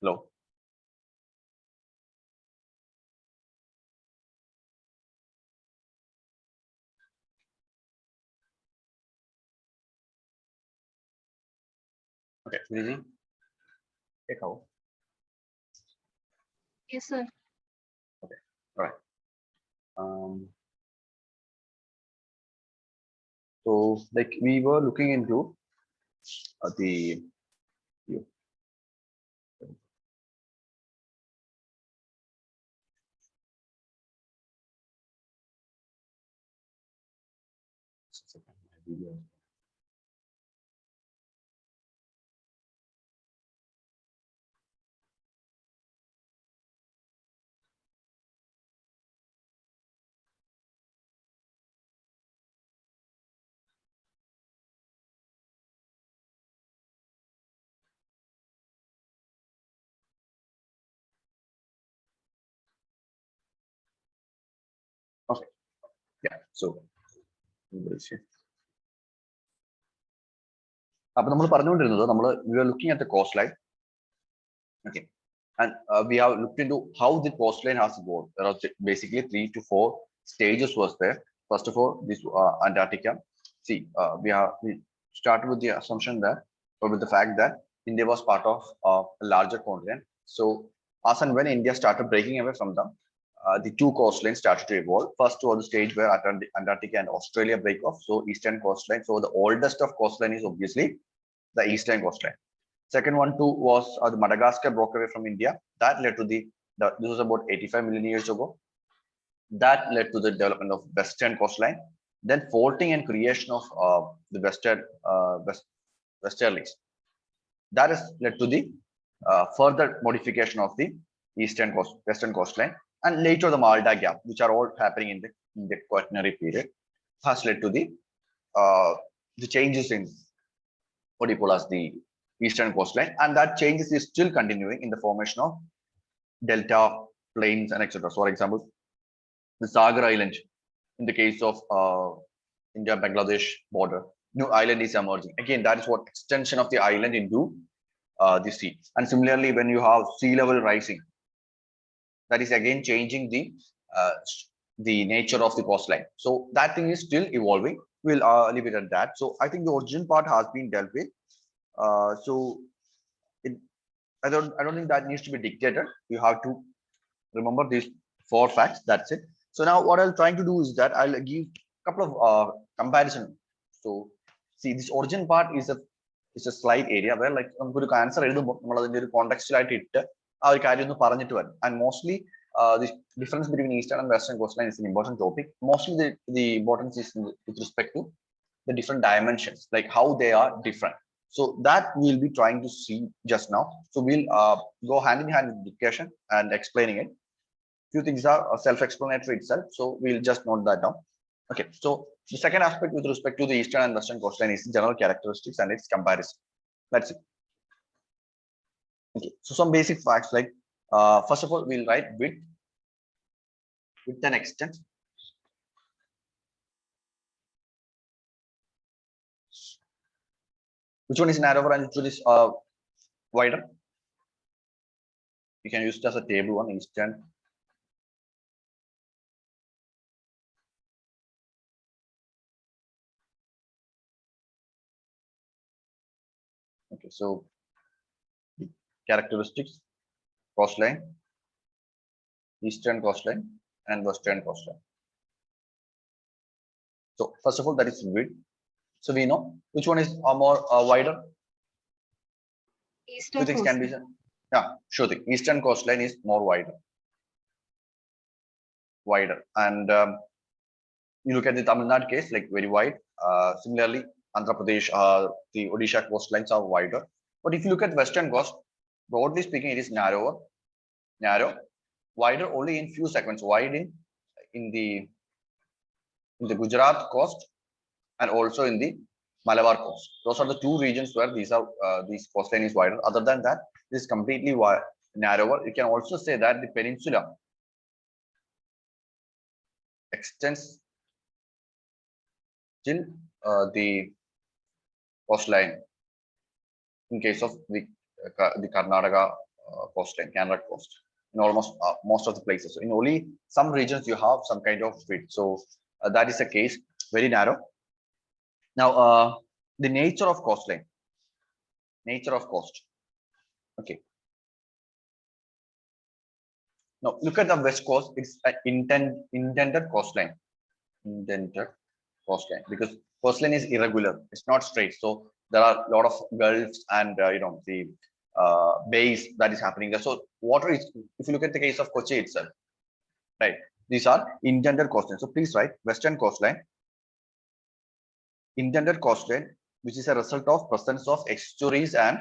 Hello. Okay, Lizzie, take out. Yes, sir. Okay, all right. So, like we were looking into the you- video. Okay, yeah. So, അപ്പോൾ നമ്മൾ പറഞ്ഞുകൊണ്ടിരുന്നത് we were looking at the coastline. Okay, and we have looked into how the coastline has evolved. There are basically 3 to 4 stages was there. First of all, this Antarctica. See, we started with the assumption that, or with the fact that India was part of a larger continent. So, as and when India started breaking away from them, the two coastlines started to evolve. First was the stage where Antarctica and Australia break off. So, eastern coastline. So, the oldest of coastline is obviously the eastern coastline. Second one too was the Madagascar broke away from India. That led to this was about 85 million years ago. That led to the development of western coastline. Then faulting and creation of the westerlies. That has led to the further modification of the western coastline, and later the Malda Gap, which are all happening in the Quaternary period, has led to the changes in what you call as the eastern coastline, and that changes is still continuing in the formation of delta plains and etc. So, for example, the Sagar Island, in the case of India-Bangladesh border, new island is emerging. Again, that is what extension of the island into the sea. And similarly, when you have sea level rising, that is again changing the nature of the coastline. So that thing is still evolving. We'll leave it at that. So I think the origin part has been dealt with. So I don't think that needs to be dictated. You have to remember these 4 facts. That's it. So now what I'm trying to do is that I'll give couple of comparison. So see, this origin part is a slight area where like നമുക്കൊരു answer എഴുതുമ്പോൾ നമ്മൾ അതിന്റെ ഒരു കോണ്ടെക്സ്റ്റിലായിട്ട് ഇട്ട് ആ ഒരു കാര്യം ഒന്ന് പറഞ്ഞിട്ട് വരും. And mostly the difference between eastern and western coastline is an important topic. Mostly the importance is with respect to the different dimensions, like how they are different. So that we'll be trying to see just now. So we'll go hand in hand with dictation and explaining it. Few things are self-explanatory itself, so we'll just note that down. Okay, so the second aspect with respect to the eastern and western coastline is general characteristics and its comparison. That's it. Okay, so some basic facts like first of all, we'll write width and extent. Which one is narrower and which one is wider? You can use it as a table one, eastern. Okay, so the characteristics, coastline, eastern coastline and western coastline. So first of all, that is width. So we know which one is more wider. Eastern Two things can be said. Yeah, sure thing. Eastern coastline is more wider. And you look at the Tamil Nadu case, like very wide. Similarly, Andhra Pradesh, the Odisha coastlines are wider. But if you look at western coast, broadly speaking, it is narrow, wider only in few segments. Wide in the Gujarat coast and also in the Malabar coast. Those are the two regions where these coastline is wider. Other than that, this is completely narrower. You can also say that the peninsula extends till the coastline in case of the Karnataka coastline, Canara coast, in almost most of the places. So in only some regions you have some kind of width. So that is the case, very narrow. Now the nature of coastline, coast. Okay. Now look at the west coast. It's an indented coastline. Indented coastline because coastline is irregular. It's not straight. So there are a lot of gulfs and the bays that is happening there. So water is, if you look at the case of Kochi itself, right? These are indented coastline. So please write western coastline, indented coastline, which is a result of presence of estuaries and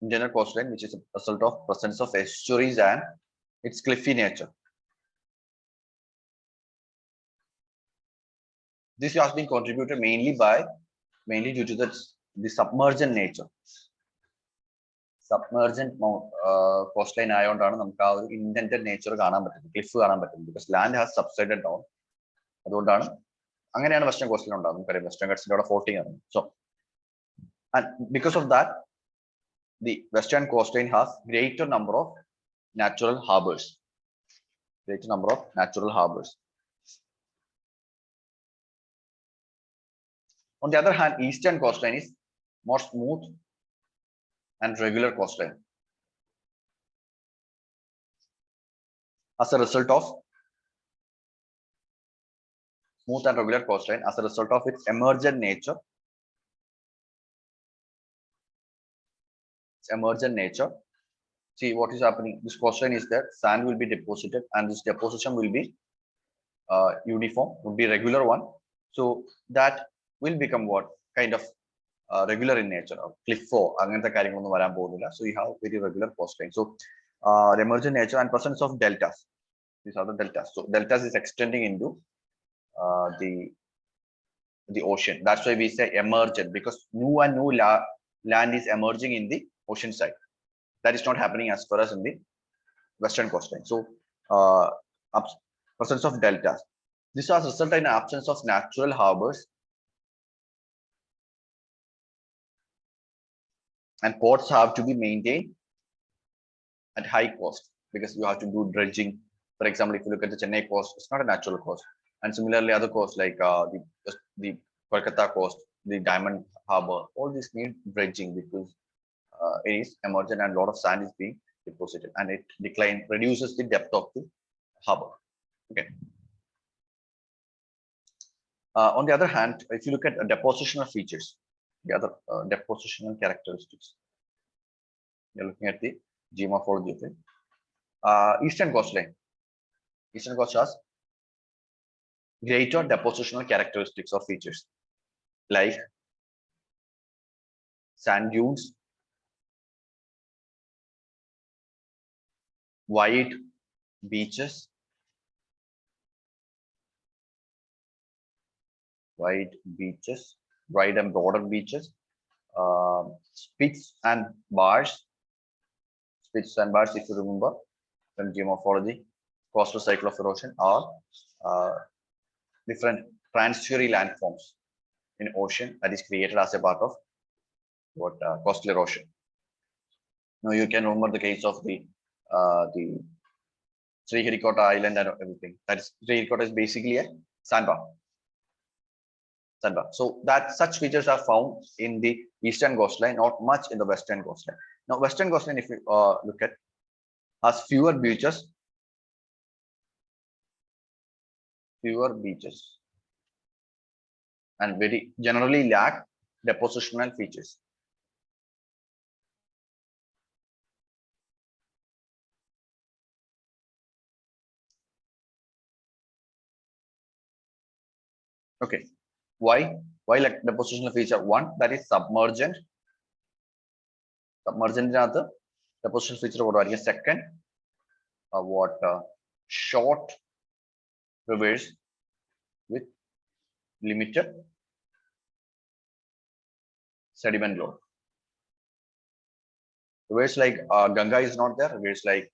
indented coastline, which is a result of presence of estuaries and its cliffy nature. This has been contributed mainly due to the submergent nature. Submergent coastline ആയതുകൊണ്ടാണ് നമുക്ക് ആ ഒരു ഇൻഡന്റഡ് nature കാണാൻ പറ്റുന്നത്, cliff കാണാൻ പറ്റുന്നത്. Because land has സബ്സൈഡഡ് down. അതുകൊണ്ടാണ് അങ്ങനെയാണ് വെസ്റ്റേൺ കോസ്റ്റ്ലൈൻ ഉണ്ടാകുന്നത്. നമുക്കറിയാം വെസ്റ്റേൺ ഗട്ട്സിന്റെ അവിടെ ഫോൾട്ടിംഗ് ആണ്. So and because of that the western coastline has greater number of natural harbors. On the other hand, eastern coastline is more smooth and regular coastline. As a result of smooth and regular coastline, as a result of its emergent nature, see what is happening. This coastline is there, sand will be deposited, and this deposition will be uniform, would be regular one. So that will become what kind of regular in nature, cliffo അങ്ങനത്തെ കാര്യങ്ങളൊന്നും വരാൻ പോകുന്നില്ല. So you have very regular coastline. So emergent nature and presence of deltas. These are the deltas. So deltas is extending into the ocean. That's why we say emergent, because new land is emerging in the ocean side. That is not happening as far as in the western coastline. So presence of deltas. This has resulted in absence of natural harbors, and ports have to be maintained at high cost because you have to do dredging. For example, if you look at the Chennai coast, it's not a natural coast. And similarly, other coasts like the Kolkata coast, the Diamond Harbor, all these need dredging because it is emergent and a lot of sand is being deposited, and it reduces the depth of the harbor. Okay. On the other hand, if you look at depositional features, the other depositional characteristics, you're looking at the geomorphology of it. Eastern coastline. Eastern coast has greater depositional characteristics or features like sand dunes, wide beaches, wide and broader beaches, spits and bars. Spits and bars, if you remember from geomorphology, coastal cycle of erosion are different transitory landforms in ocean that is created as a part of what coastal erosion. Now you can remember the case of the Sriharikota Island and everything. That is, Sriharikota is basically a sandbar. So that such features are found in the eastern coastline, not much in the western coastline. Now, western coastline, if you look at, has fewer beaches, and very generally lack depositional features. Okay, why like depositional feature? One, that is submergent. Submergent the depositional feature what are second, short rivers with limited sediment load. Rivers like Ganga is not there. Rivers like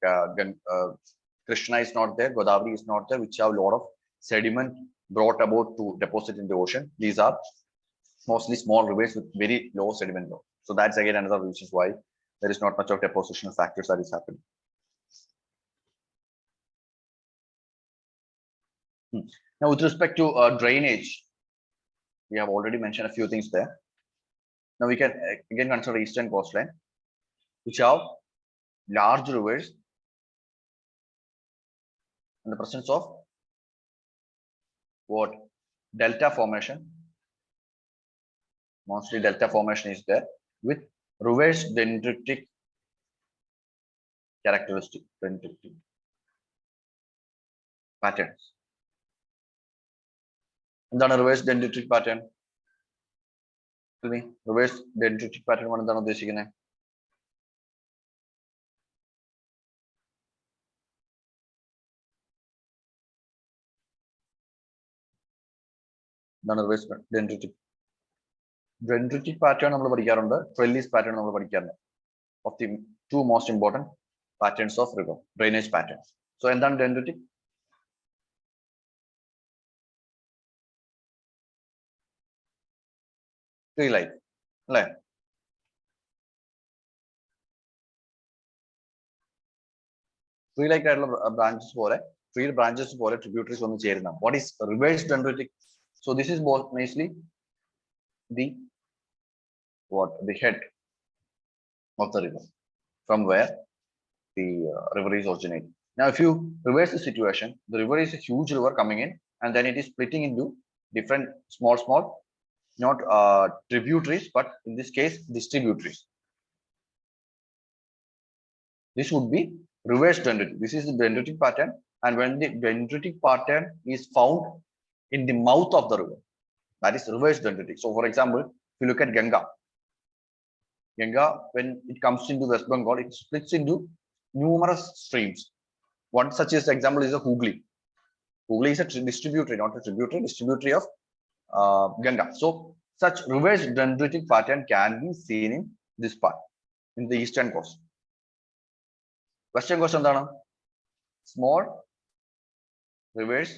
Krishna is not there. Godavari is not there, which have a lot of sediment brought about to deposit in the ocean. These are mostly small rivers with very low sediment load. So that's again another reason why there is not much of depositional factors that is happening. Now, with respect to drainage, we have already mentioned a few things there. Now we can again consider eastern coastline, which have large rivers in the presence of what delta formation. Mostly delta formation is there with reverse dendritic characteristic, dendritic patterns. എന്താണ് reverse dendritic pattern? Tell me, reverse dendritic pattern എന്താണ് ഉദ്ദേശിക്കുന്നത്? എന്താണ് reverse dendritic? Dendritic pattern നമ്മൾ പഠിക്കാറുണ്ട്, trellis pattern നമ്മൾ പഠിക്കാറുണ്ട്. Of the two most important patterns of river drainage patterns. So എന്താണ് dendritic? Tree like, അല്ലേ? Tree like ആയിട്ടുള്ള branches പോലെ, tree branches പോലെ tributaries ഒന്ന് ചേരുന്ന. What is reverse dendritic? So this is both nicely the head of the river, from where the river is originating. Now, if you reverse the situation, the river is a huge river coming in, and then it is splitting into different small, not tributaries, but in this case, distributaries. This would be reverse dendritic. This is the dendritic pattern, and when the dendritic pattern is found in the mouth of the river, that is reverse dendritic. So, for example, if you look at Ganga, when it comes into West Bengal, it splits into numerous streams. One such as example is a Hooghly. Hooghly is a distributary, not a tributary, distributary of Ganga. So such reverse dendritic pattern can be seen in this part, in the eastern coast. Western coast എന്താണ്? Small rivers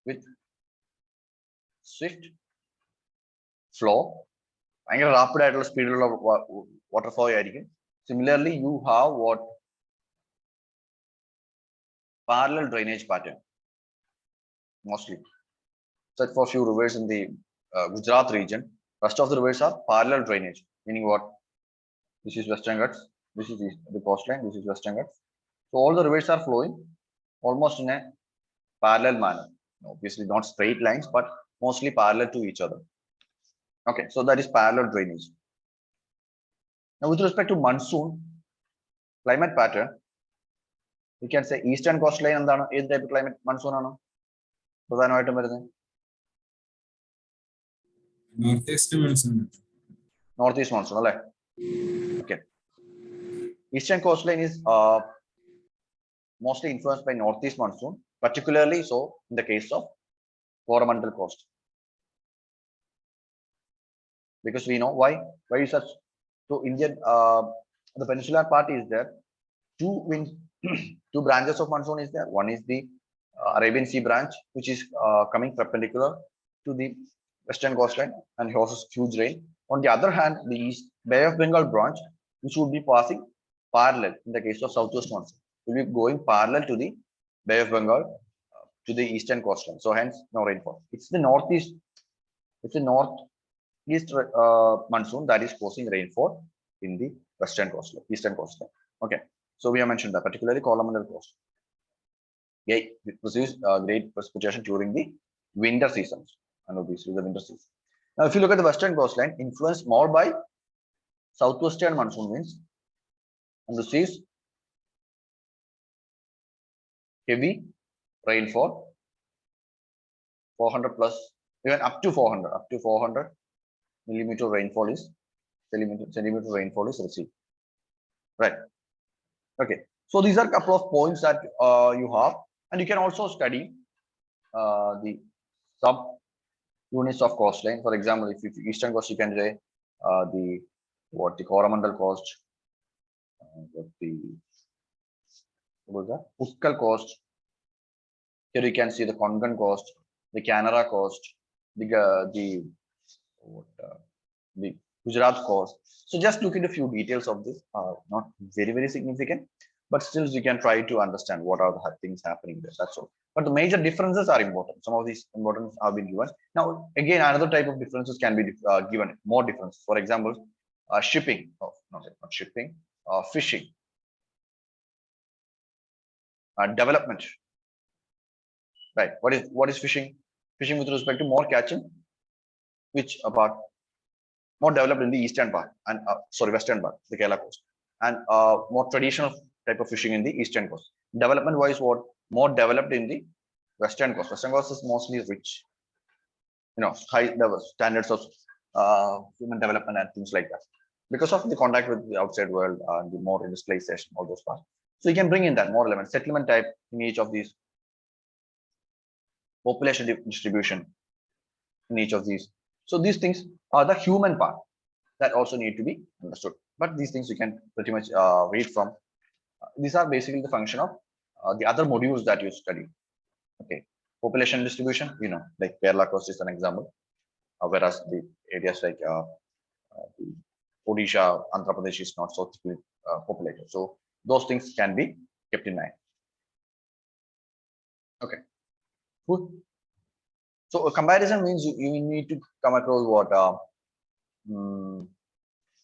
with swift flow, ഭയങ്കര rapid ആയിട്ടുള്ള സ്പീഡിലുള്ള വാട്ടർഫ്ലോ ആയിരിക്കും. Similarly, you have what parallel drainage pattern mostly. Except for few rivers in the Gujarat region, rest of the rivers are parallel drainage, meaning what? This is Western Ghats. This is the coastline. This is Western Ghats. So all the rivers are flowing almost in a parallel manner. Obviously not straight lines, but mostly parallel to each other. Okay, so that is parallel drainage. Now with respect to monsoon climate pattern, we can say eastern coastline എന്താണ് ഏത് type climate monsoon ആണ് പ്രധാനമായിട്ടും വരുന്നത് north east monsoon അല്ലേ okay eastern coastline is mostly influenced by northeast monsoon, particularly so in the case of Coromandel coast. Because we know why is such. So Indian the peninsular part is there. Two branches of monsoon is there. One is the Arabian Sea branch, which is coming perpendicular to the western coastline and causes huge rain. On the other hand, the Bay of Bengal branch, which would be passing parallel in the case of southwest monsoon, will be going parallel to the Bay of Bengal to the eastern coastline. So hence no rainfall. It's the northeast. It's the northeast monsoon that is causing rainfall in the western coastline, eastern coastline. Okay, so we have mentioned that particularly Coromandel coast. Yeah, it receives great precipitation during the winter seasons, and obviously the winter season. Now, if you look at the western coastline, influenced more by southwestern monsoon winds, and receives heavy rainfall, 400 plus, even up to 400 millimeter rainfall is centimeter rainfall is received. Right. Okay. So these are a couple of points that you have, and you can also study the sub units of coastline. For example, if you eastern coast, you can say the Coromandel coast, what was that? Utkal coast. Here you can see the Konkan coast, the Canara coast, the Gujarat coast. So just look at a few details of this. Not very significant, but still you can try to understand what are the things happening there. That's all. But the major differences are important. Some of these importance have been given. Now again, another type of differences can be given. More differences. For example, shipping. Oh, not shipping. Fishing. Development. Right. What is fishing? Fishing with respect to more catching, which about more developed in the eastern part and western part, the Kerala coast, and more traditional type of fishing in the eastern coast. Development wise, what more developed in the western coast. Western coast is mostly rich, high level standards of human development and things like that, because of the contact with the outside world and the more industrialization, all those parts. So you can bring in that more element, settlement type in each of these, population distribution in each of these. So these things are the human part that also need to be understood. But these things you can pretty much read from. These are basically the function of the other modules that you study. Okay, population distribution, like Kerala coast is an example, whereas the areas like Odisha, Andhra Pradesh is not so thickly populated. So those things can be kept in mind. Okay. Good. So a comparison means you need to come across what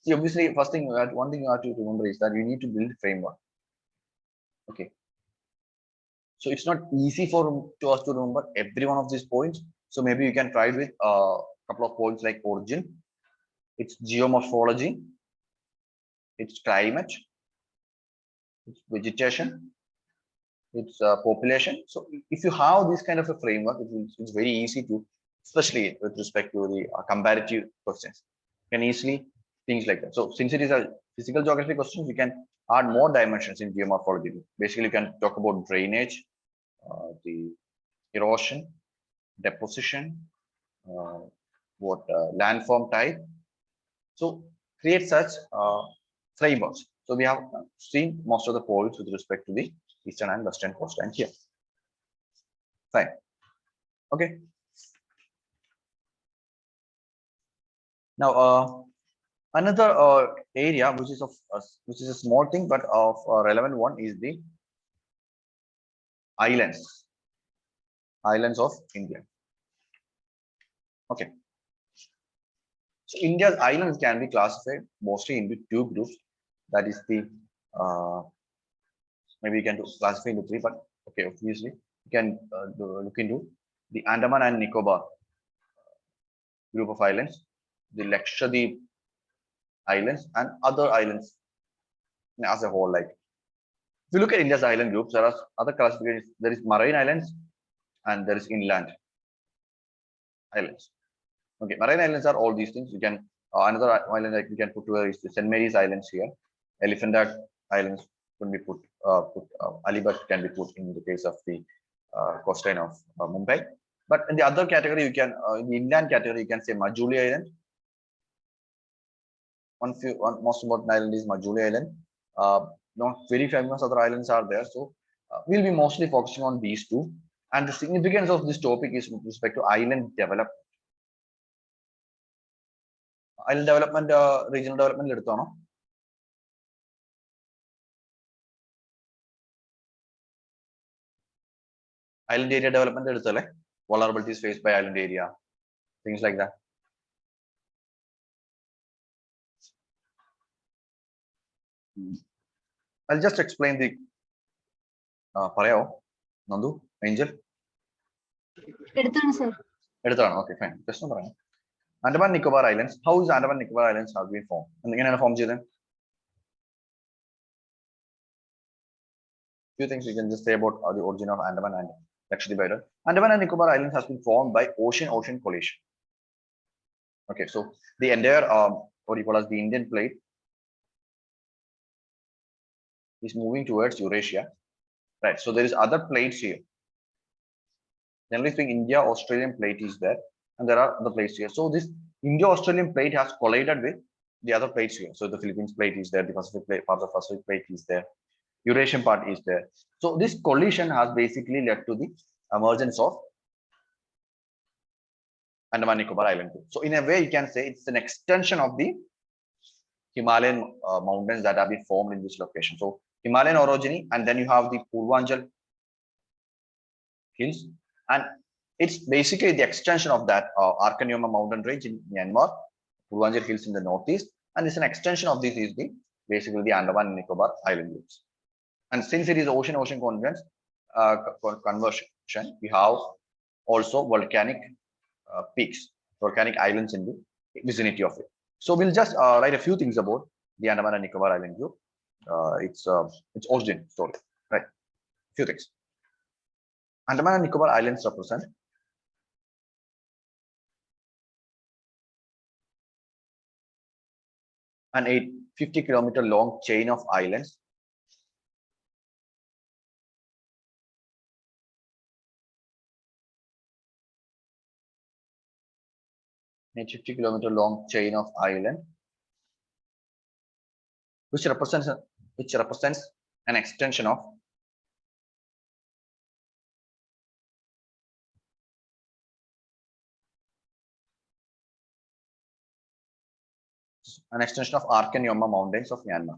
see, obviously one thing you have to remember is that you need to build framework. Okay, so it's not easy to us to remember every one of these points. So maybe you can try it with a couple of points like origin, its geomorphology, its climate, its vegetation, its population. So if you have this kind of a framework, it's very easy to, especially with respect to the comparative questions, you can easily things like that. So since it is a physical geography question, you can add more dimensions in geomorphology. Basically, you can talk about drainage, the erosion, deposition, landform type. So create such frameworks. So we have seen most of the points with respect to the eastern and western coastline here. Fine. Okay. Now another area which is a small thing but of relevant one is the islands of India. Okay. So India's islands can be classified mostly into two groups. That is the maybe you can classify into three, but okay, obviously you can look into the Andaman and Nicobar group of islands, the Lakshadweep Islands, and other islands as a whole. Like if you look at India's island groups, there are other classifications. There is marine islands and there is inland islands. Okay, marine islands are all these things. You can another island that we can put together is the St. Mary's Islands here. Elephant Islands can be put. Alibat can be put in the case of the coastline of Mumbai. But in the other category, you can in the inland category, you can say Majuli Island. One most important island is Majuli Island. Not very famous other islands are there, so we'll be mostly focusing on these two. And the significance of this topic is with respect to island development. Island development, regional development എടുത്താണോ? Island area development എടുത്തല്ലേ? Vulnerabilities faced by island area, things like that. I'll just explain the പറയാവോ Nandu Angel എടുത്താണ് okay fine just ഒന്ന് പറയാം Andaman Nicobar Islands. How is Andaman Nicobar Islands have been formed? എങ്ങനെയാണ് form ചെയ്തത്? Few things we can just say about the origin of Andaman and Lakshadweep Island. Andaman and Nicobar Islands has been formed by ocean collision. Okay, so the entire what you call as the Indian plate is moving towards Eurasia, right? So there is other plates here. Generally speaking, India-Australian plate is there, and there are other plates here. So this Indo-Australian plate has collided with the other plates here. So the Philippines plate is there, the Pacific plate, part of the Pacific plate is there, Eurasian part is there. So this collision has basically led to the emergence of Andaman Nicobar Island group. So in a way, you can say it's an extension of the Himalayan mountains that have been formed in this location. So Himalayan orogeny, and then you have the Purvanchal hills, and it's basically the extension of that Arcanioma mountain range in Myanmar, Purvanchal hills in the northeast, and it's an extension of this is the basically the Andaman and Nicobar Island groups. And since it is ocean convergence conversion, we have also volcanic peaks, volcanic islands in the vicinity of it. So we'll just write a few things about the Andaman and Nicobar Island group. Its origin story, right? Few things. Andaman and Nicobar Islands represent an 850-kilometer long chain of islands a 50-kilometer long chain of island which represents an extension of Arcanioma mountains of Myanmar.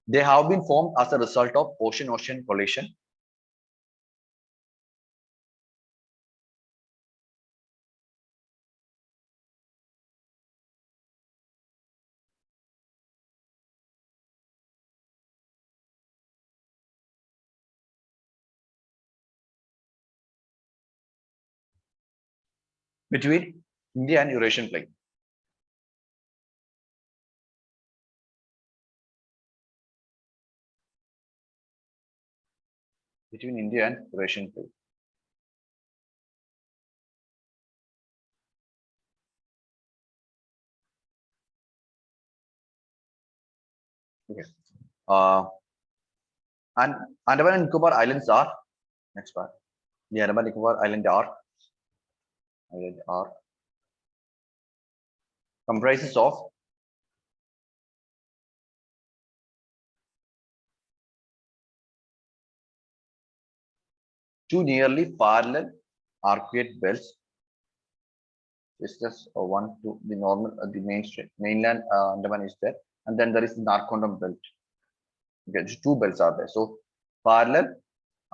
They have been formed as a result of ocean collision between India and Eurasian plate. Between India and Eurasian plate. Okay. And Andaman and Nicobar Islands are next part. The Andaman and Nicobar Island are comprises of two nearly parallel arcuate belts. It's just one to the normal the mainland Andaman is there, and then there is the Narcondam belt. Okay, two belts are there. So parallel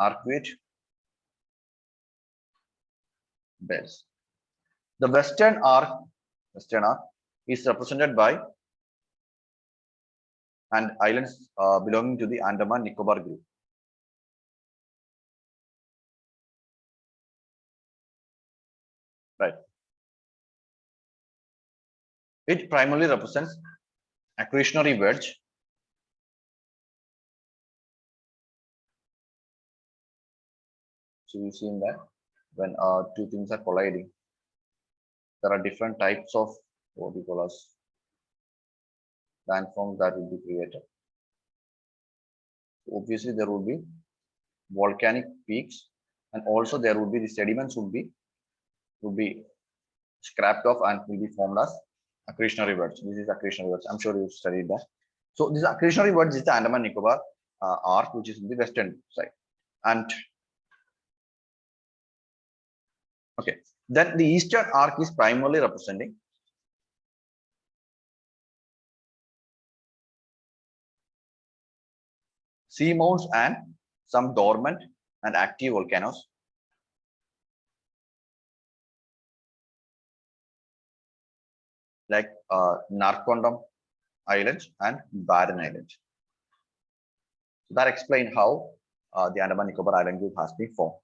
arcuate belts. The western arc is represented by and islands belonging to the Andaman Nicobar group. Right. It primarily represents accretionary wedge So you see in that when two things are colliding, there are different types of what we call as landforms that will be created. So obviously, there will be volcanic peaks, and also there would be the sediments would be scrapped off and will be formed as accretionary wedge. This is accretionary wedge. I'm sure you studied that. So this accretionary wedge is the Andaman Nicobar arc, which is in the western side, and okay, then the eastern arc is primarily representing seamounts and some dormant and active volcanoes like Narcondam Island and Barren Island. So that explains how the Andaman Nicobar Island group has been formed.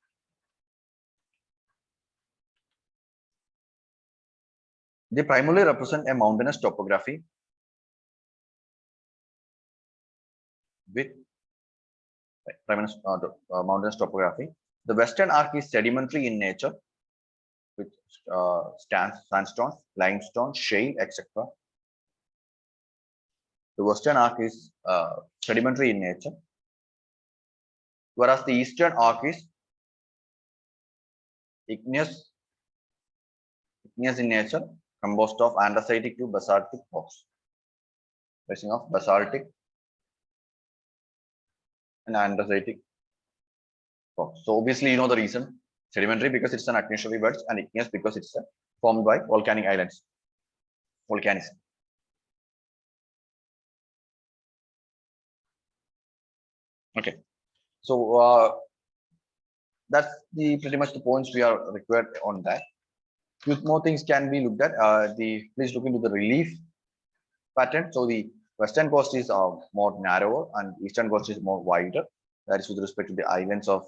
They primarily represent a mountainous topography with mountainous topography. The western arc is sedimentary in nature with sandstone, limestone, shale, etc. The western arc is sedimentary in nature, whereas the eastern arc is igneous in nature, composed of andesitic to basaltic rocks, rising of basaltic and andesitic rocks. So obviously, you know the reason: sedimentary because it's an accretionary beds, and igneous because it's formed by volcanic islands, volcanism. Okay, so that's the pretty much the points we are required on that. Few more things can be looked at. Please look into the relief pattern. So the western coast is more narrower and eastern coast is more wider. That is with respect to the islands of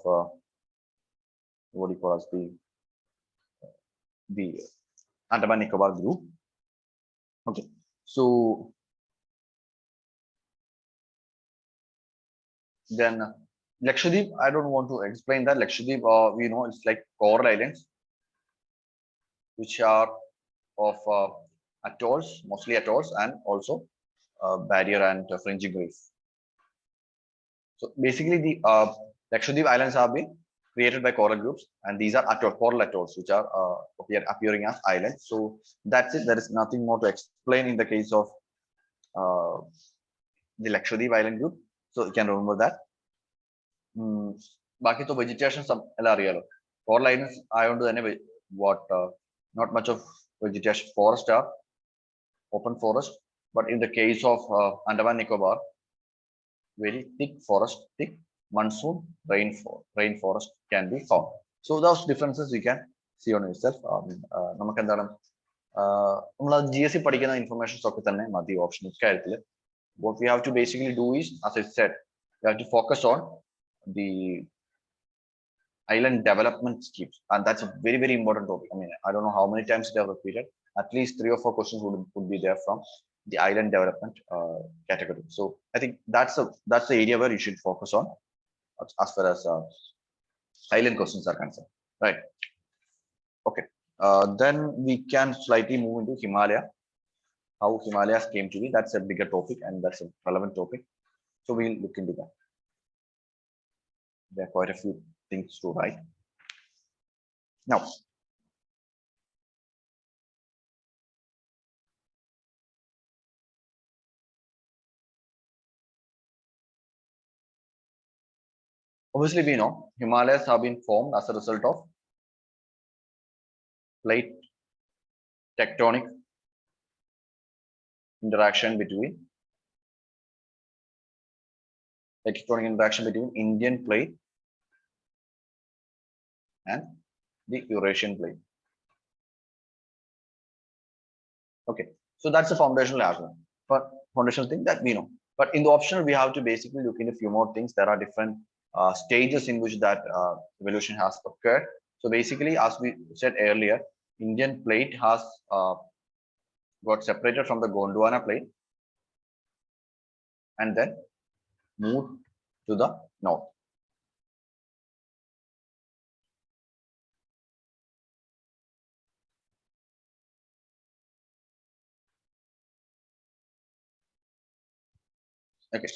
what do you call as the Andaman Nicobar group. Okay, so then Lakshadweep, I don't want to explain that. Lakshadweep, we know it's like coral islands, which are of atolls, mostly atolls, and also barrier and fringing reef. So basically, the Lakshadweep Islands have been created by coral groups, and these are coral atolls, which are appearing as islands. So that's it. There is nothing more to explain in the case of the Lakshadweep Island group. So you can remember that. ബാക്കി vegetation എല്ലാം അറിയാലോ coral islands ആയതുകൊണ്ട് തന്നെ what not much of vegetation, forest are open forest, but in the case of Andaman Nicobar, very thick forest, thick monsoon rainforest can be found. So those differences you can see on yourself. നമുക്ക് എന്താണ് നമ്മൾ GSC പഠിക്കുന്ന informations ഒക്കെ തന്നെ മതി option കാര്യത്തിൽ. What we have to basically do is, as I said, we have to focus on the island development schemes, and that's a very, very important topic. I mean, I don't know how many times they have repeated. At least 3 or 4 questions would be there from the island development category. So I think that's the area where you should focus on as far as island questions are concerned, right? Okay, then we can slightly move into Himalaya. How Himalayas came to be, that's a bigger topic and that's a relevant topic. So we'll look into that. There are quite a few things to write. Now, obviously we know Himalayas have been formed as a result of plate tectonic interaction between Indian plate and the Eurasian plate. Okay, so that's the foundational argument, but foundational thing that we know. But in the optional, we have to basically look into a few more things. There are different stages in which that evolution has occurred. So basically, as we said earlier, Indian plate has got separated from the Gondwana plate and then moved to the north. Okay,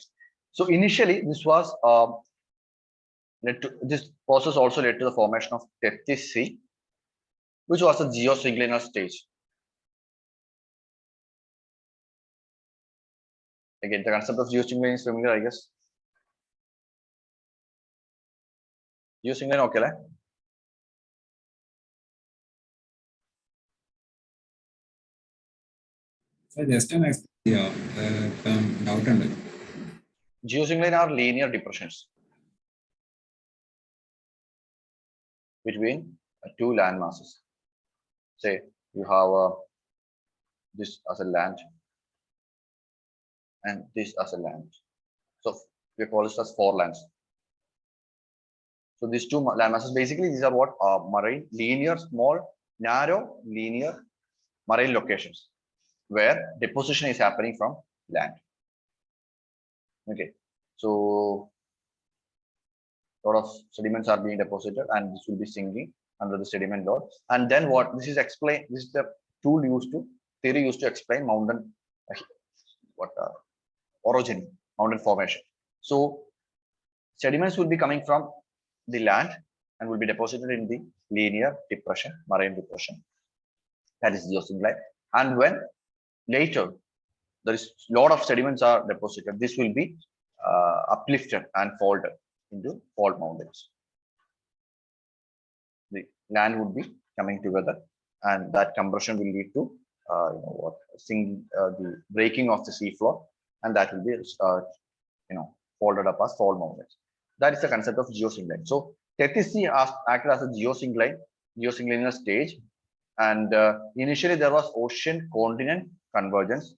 so initially this was this process also led to the formation of Tethys Sea, which was a geosynclinal stage. Again, the concept of geosyncline is familiar, I guess. Geosyncline, okay, right? So just an doubt ഉണ്ട്. Geosyncline are linear depressions between two land masses. Say you have this as a land and this as a land. So we call this as four lands. So these two land masses, basically these are what marine, linear, small, narrow, linear marine locations where deposition is happening from land. Okay, so a lot of sediments are being deposited and this will be sinking under the sediment load. And then what this is explained, this is the tool used to, theory used to explain mountain orogeny, mountain formation. So sediments will be coming from the land and will be deposited in the linear depression, marine depression. That is geosyncline. And when later there is a lot of sediments are deposited, this will be uplifted and folded into fault mountains. The land would be coming together, and that compression will lead to the breaking of the seafloor, and that will be folded up as fault mountains. That is the concept of geosyncline. So Tethys Sea acted as a geosynclinal stage, and initially there was ocean continent convergence,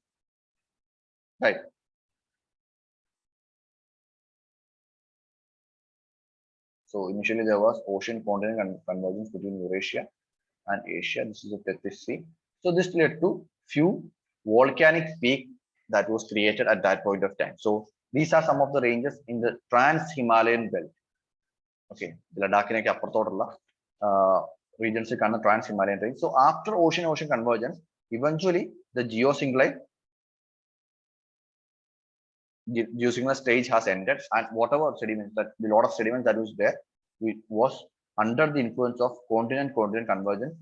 right? So initially there was ocean continent convergence between Eurasia and Asia. This is the Tethys Sea. So this led to few volcanic peaks that was created at that point of time. So these are some of the ranges in the Trans-Himalayan belt. Okay, Ladakhinekku appurathodulla regions കാണുന്ന Trans-Himalayan range. So after ocean convergence, eventually the geosyncline stage has ended, and whatever sediments, that the lot of sediment that was there, it was under the influence of continent convergence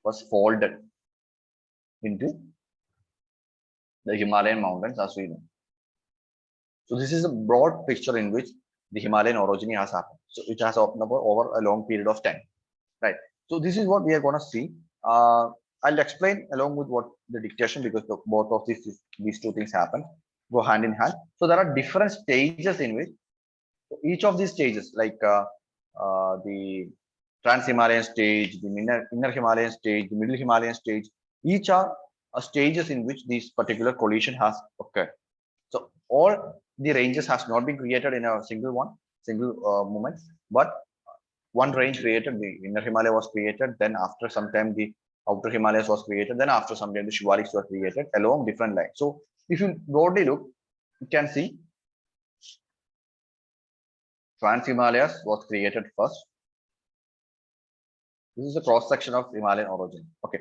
was folded into the Himalayan mountains as we know. So this is a broad picture in which the Himalayan orogeny has happened. So it has opened up over a long period of time, right? So this is what we are going to see. I'll explain along with what the dictation, because both of these two things happen, go hand in hand. So there are different stages in which each of these stages, like the Trans-Himalayan stage, the inner Himalayan stage, the middle Himalayan stage, each are stages in which this particular collision has occurred. So all the ranges has not been created in a single moment, but one range created, the inner Himalaya was created, then after some time the outer Himalayas was created, then after some time the Shivaliks were created along different lines. So if you broadly look, you can see Trans-Himalayas was created first. This is a cross section of Himalayan origin. Okay,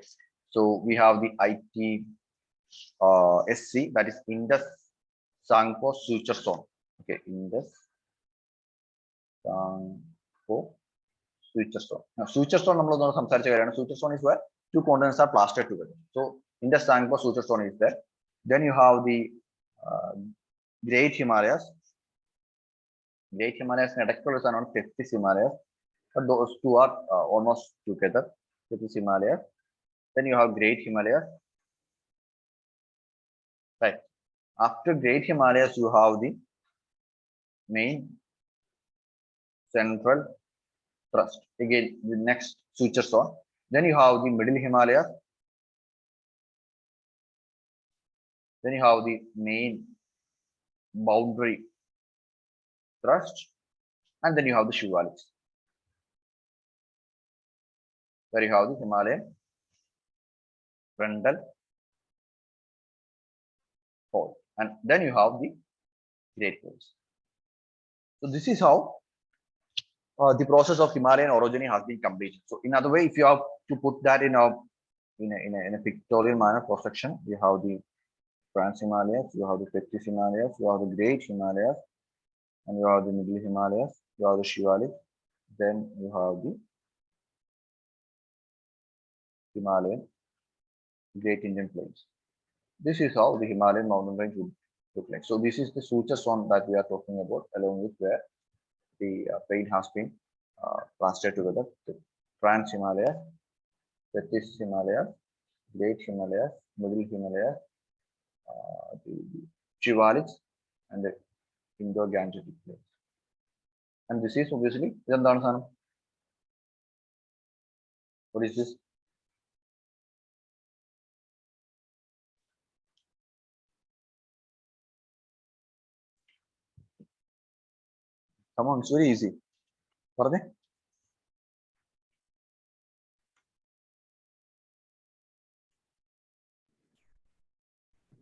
so we have the ITSC, that is Indus Sangpo Suture Zone. Okay, Indus Sangpo Suture Zone. Now, Suture Zone, Suture Zone is where two continents are plastered together. So Indus Sangpo Suture Zone is there. Then you have the Great Himalayas. Great Himalayas and Tethys Himalayas, but those two are almost together. Tethys Himalayas. Then you have Great Himalayas. Right. After Great Himalayas, you have the main central thrust. Again, the next suture zone. Then you have the middle Himalayas. Then you have the main boundary thrust, and then you have the Shivaliks. There you have the Himalayan frontal fold, and then you have the Great Plains. So this is how the process of Himalayan orogeny has been completed. So in other way, if you have to put that in a pictorial manner cross section, you have the Trans Himalayas, you have the Tethys Himalayas, you have the Great Himalayas, and you have the Middle Himalayas, you have the Shivalik, then you have the Himalayan Great Indian Plains. This is how the Himalayan mountain range would look like. So this is the suture zone that we are talking about, along with where the plain has been plastered together. The Trans Himalayas, Tethys Himalayas, Great Himalayas, Middle Himalayas, the Shivaliks, and the Indo-Gangetic Plains. And this is obviously what is this? Come on, it's very easy. പറഞ്ഞേ.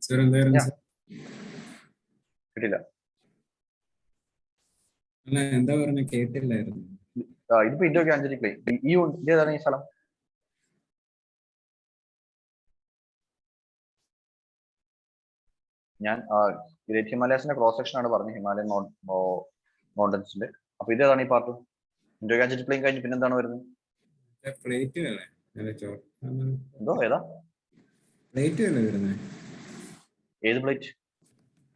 Sir, എന്തായിരുന്നു Yeah. sir? കിട്ടില്ല. അല്ല എന്താ പറഞ്ഞ കേട്ടില്ലായിരുന്നു. ഇതിപ്പോ Indo-Gangetic Plain. ഇതേതാണ് ഈ സ്ഥലം? ഞാൻ ഗ്രേറ്റ് ഹിമാലയസിന്റെ ക്രോസ് സെക്ഷൻ ആണ് പറഞ്ഞത്, ഹിമാലയൻ മൗണ്ടൻസിന്റെ. അപ്പൊ ഇതേതാണ് ഈ പാർട്ട്? Indo-Gangetic Plain കഴിഞ്ഞ് പിന്നെന്താണ് വരുന്നത്? പ്ലേറ്റ് അല്ലേ? എന്തോ ഏതാ പ്ലേറ്റ് അല്ലേ വരുന്നത്? ഏത് പ്ലേറ്റ്?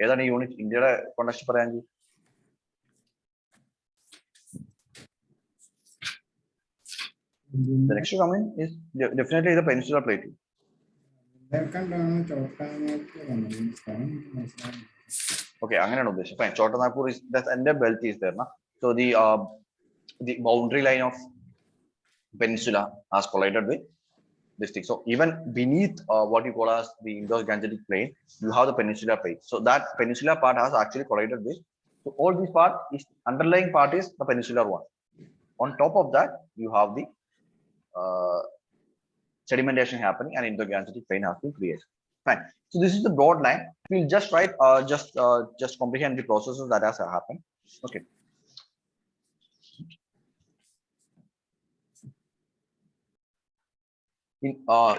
ഏതാണ് ഈ യൂണിറ്റ്? ഇന്ത്യയുടെ context പറയാമെങ്കിൽ the next coming is definitely the peninsular plate. Okay, അങ്ങനെയാണ് ഉദ്ദേശം. Fine. Chotanagpur is that, and the belt is there, na? So the boundary line of peninsula has collided with this thing. So even beneath what you call as the Indo-Gangetic Plain, you have the peninsular plate. So that peninsular part has actually collided with. So all this part is underlying part is the peninsular one. On top of that, you have the sedimentation happening, and Indo-Gangetic Plain has been created. Fine. So this is the broad line. We'll just write, just comprehend the processes that has happened. Okay.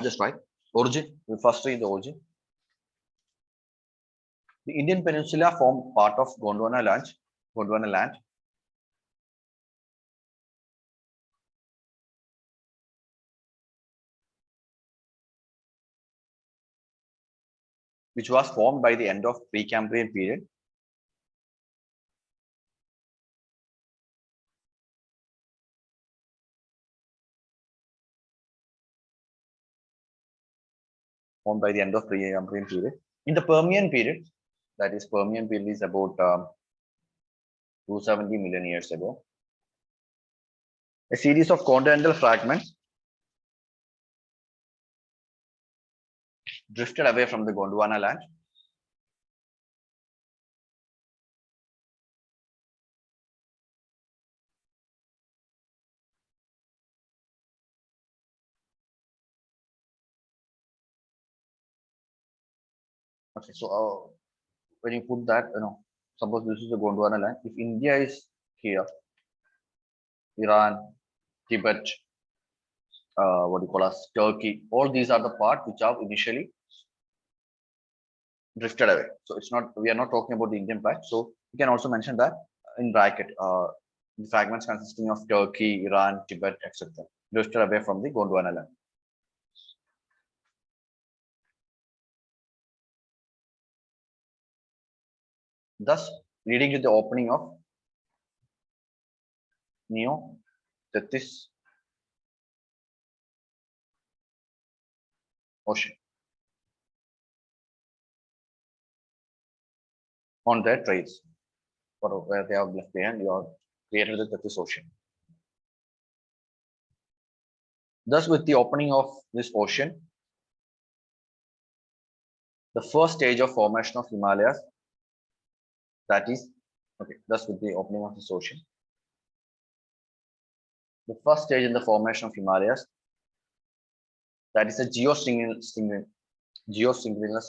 Just write origin. We first read the origin. The Indian Peninsula formed part of Gondwana land. Which was formed by the end of Precambrian period. Formed by the end of Precambrian period. In the Permian period, that is Permian period is about 270 million years ago. A series of continental fragments drifted away from the Gondwana land. Okay, so when you put that, suppose this is the Gondwana land. If India is here, Iran, Tibet, what do you call as Turkey, all these are the parts which have initially drifted away. So it's not, we are not talking about the Indian part. So you can also mention that in bracket, the fragments consisting of Turkey, Iran, Tibet, etc. drifted away from the Gondwana land. Thus leading to the opening of Neo-Tethys Ocean on their trades, or where they have left behind, you have created the Tethys Ocean. Thus, with the opening of this ocean, the first stage of formation of Himalayas, that is, okay, thus with the opening of this ocean, the first stage in the formation of Himalayas, that is a geosynclinal stage. Geosynclinal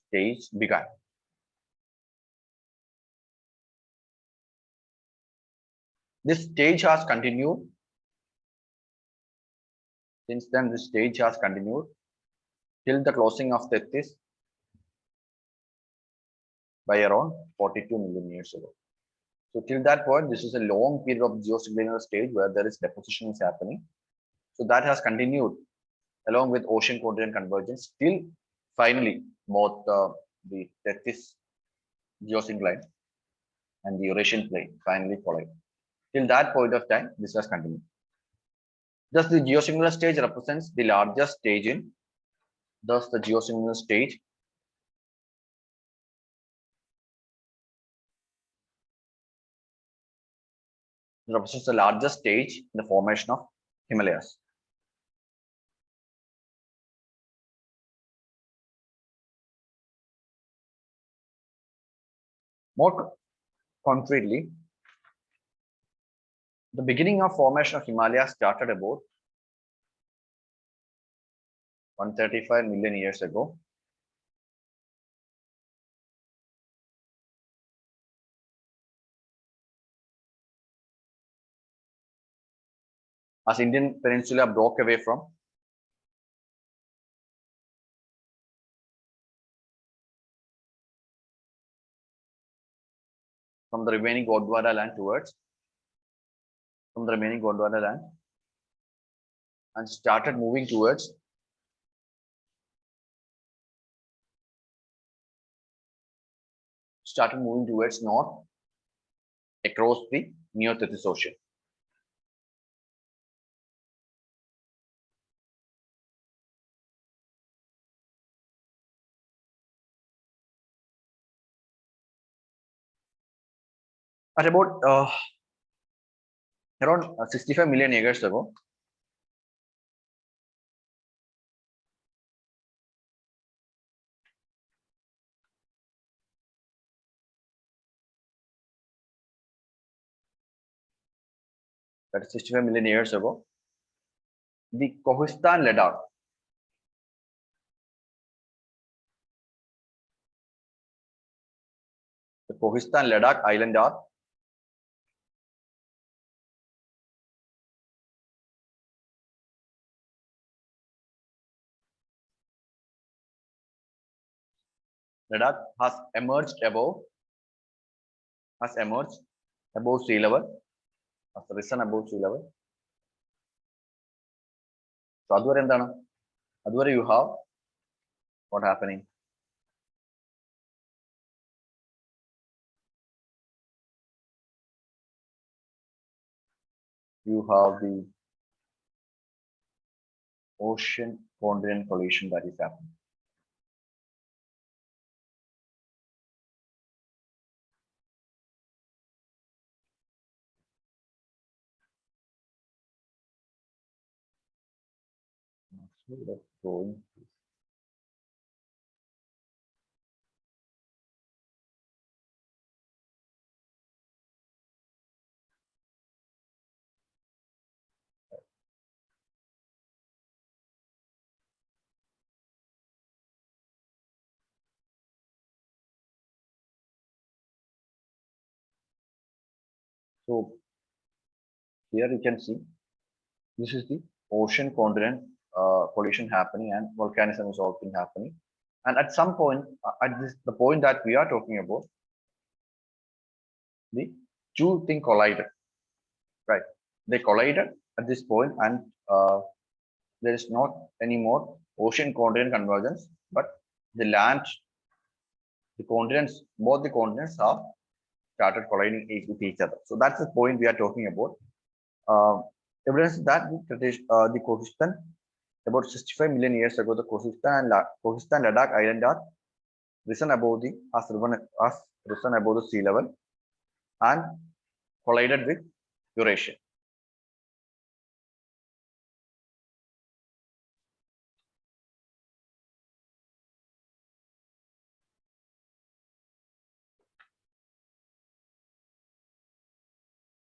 stage began. This stage has continued. Since then, this stage has continued till the closing of Tethys by around 42 million years ago. So till that point, this is a long period of geosynclinal stage where there is deposition is happening. So that has continued along with ocean continent convergence till finally both the Tethys geosyncline and the Eurasian plain finally collide. Till that point of time, this has continued. Thus, the geosynclinal stage represents the largest stage in. Thus, the geosynclinal stage represents the largest stage in the formation of Himalayas. More concretely, the beginning of formation of Himalayas started about 135 million years ago. As Indian Peninsula broke away from the remaining Gondwana land and started moving towards north across the Neo-Tethys Ocean. At about around 65 million years ago, that is 65 million years ago, the Kohistan Ladakh, island arc Ladakh has emerged above sea level, has risen above sea level. So അതുവരെ you have what happening? You have the ocean continent collision that is happening. So let's go in. So here you can see this is the ocean continent collision happening and volcanism is also happening. And at some point, the point that we are talking about, the two things collided, right? They collided at this point, and there is not any more ocean continent convergence, but the land, both the continents have started colliding with each other. So that's the point we are talking about. Evidence that the Kohistan, about 65 million years ago, the Kohistan Ladakh island are risen above the sea level. and collided with Eurasia.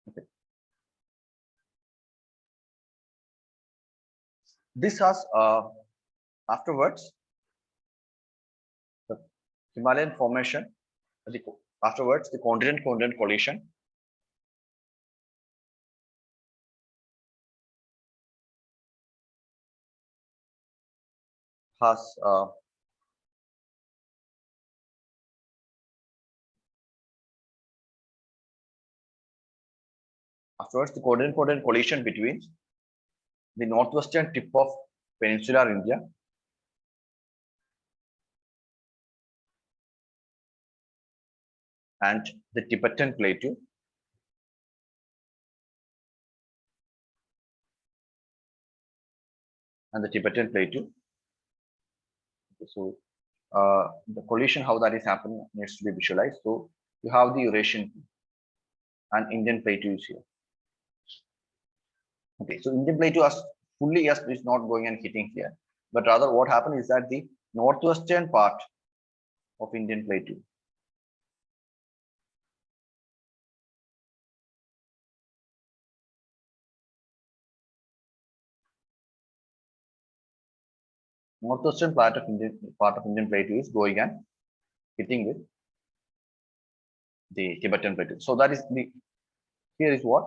Okay. This has afterwards the Himalayan formation. Afterwards, the continent-continent collision has afterwards the continent-continent collision between the northwestern tip of peninsular India and the Tibetan Plateau and the Tibetan Plateau. Okay, so the collision, how that is happening, needs to be visualized. So you have the Eurasian and Indian Plateau is here. Okay, so Indian Plateau as fully as is not going and hitting here, but rather what happened is that the northwestern part of Indian Plateau northwestern part of Indian Plateau is going and hitting with the Tibetan Plateau. So that is the here is what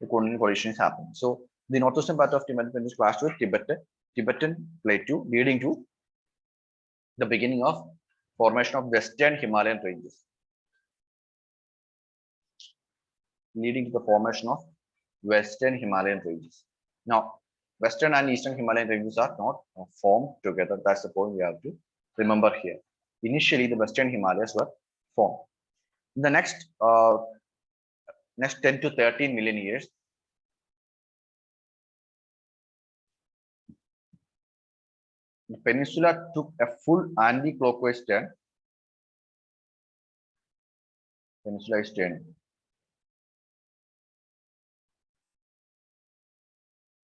the continental collision is happening. So the northwestern part of Tibetan Plateau is clashed with Tibetan Plateau, leading to the beginning of formation of Western Himalayan ranges. Leading to the formation of Western Himalayan ranges. Now, Western and Eastern Himalayan ranges are not formed together. That's the point we have to remember here. Initially, the Western Himalayas were formed. In the next 10 to 13 million years, the peninsula took a full anti-clockwise turn. Peninsula is turning.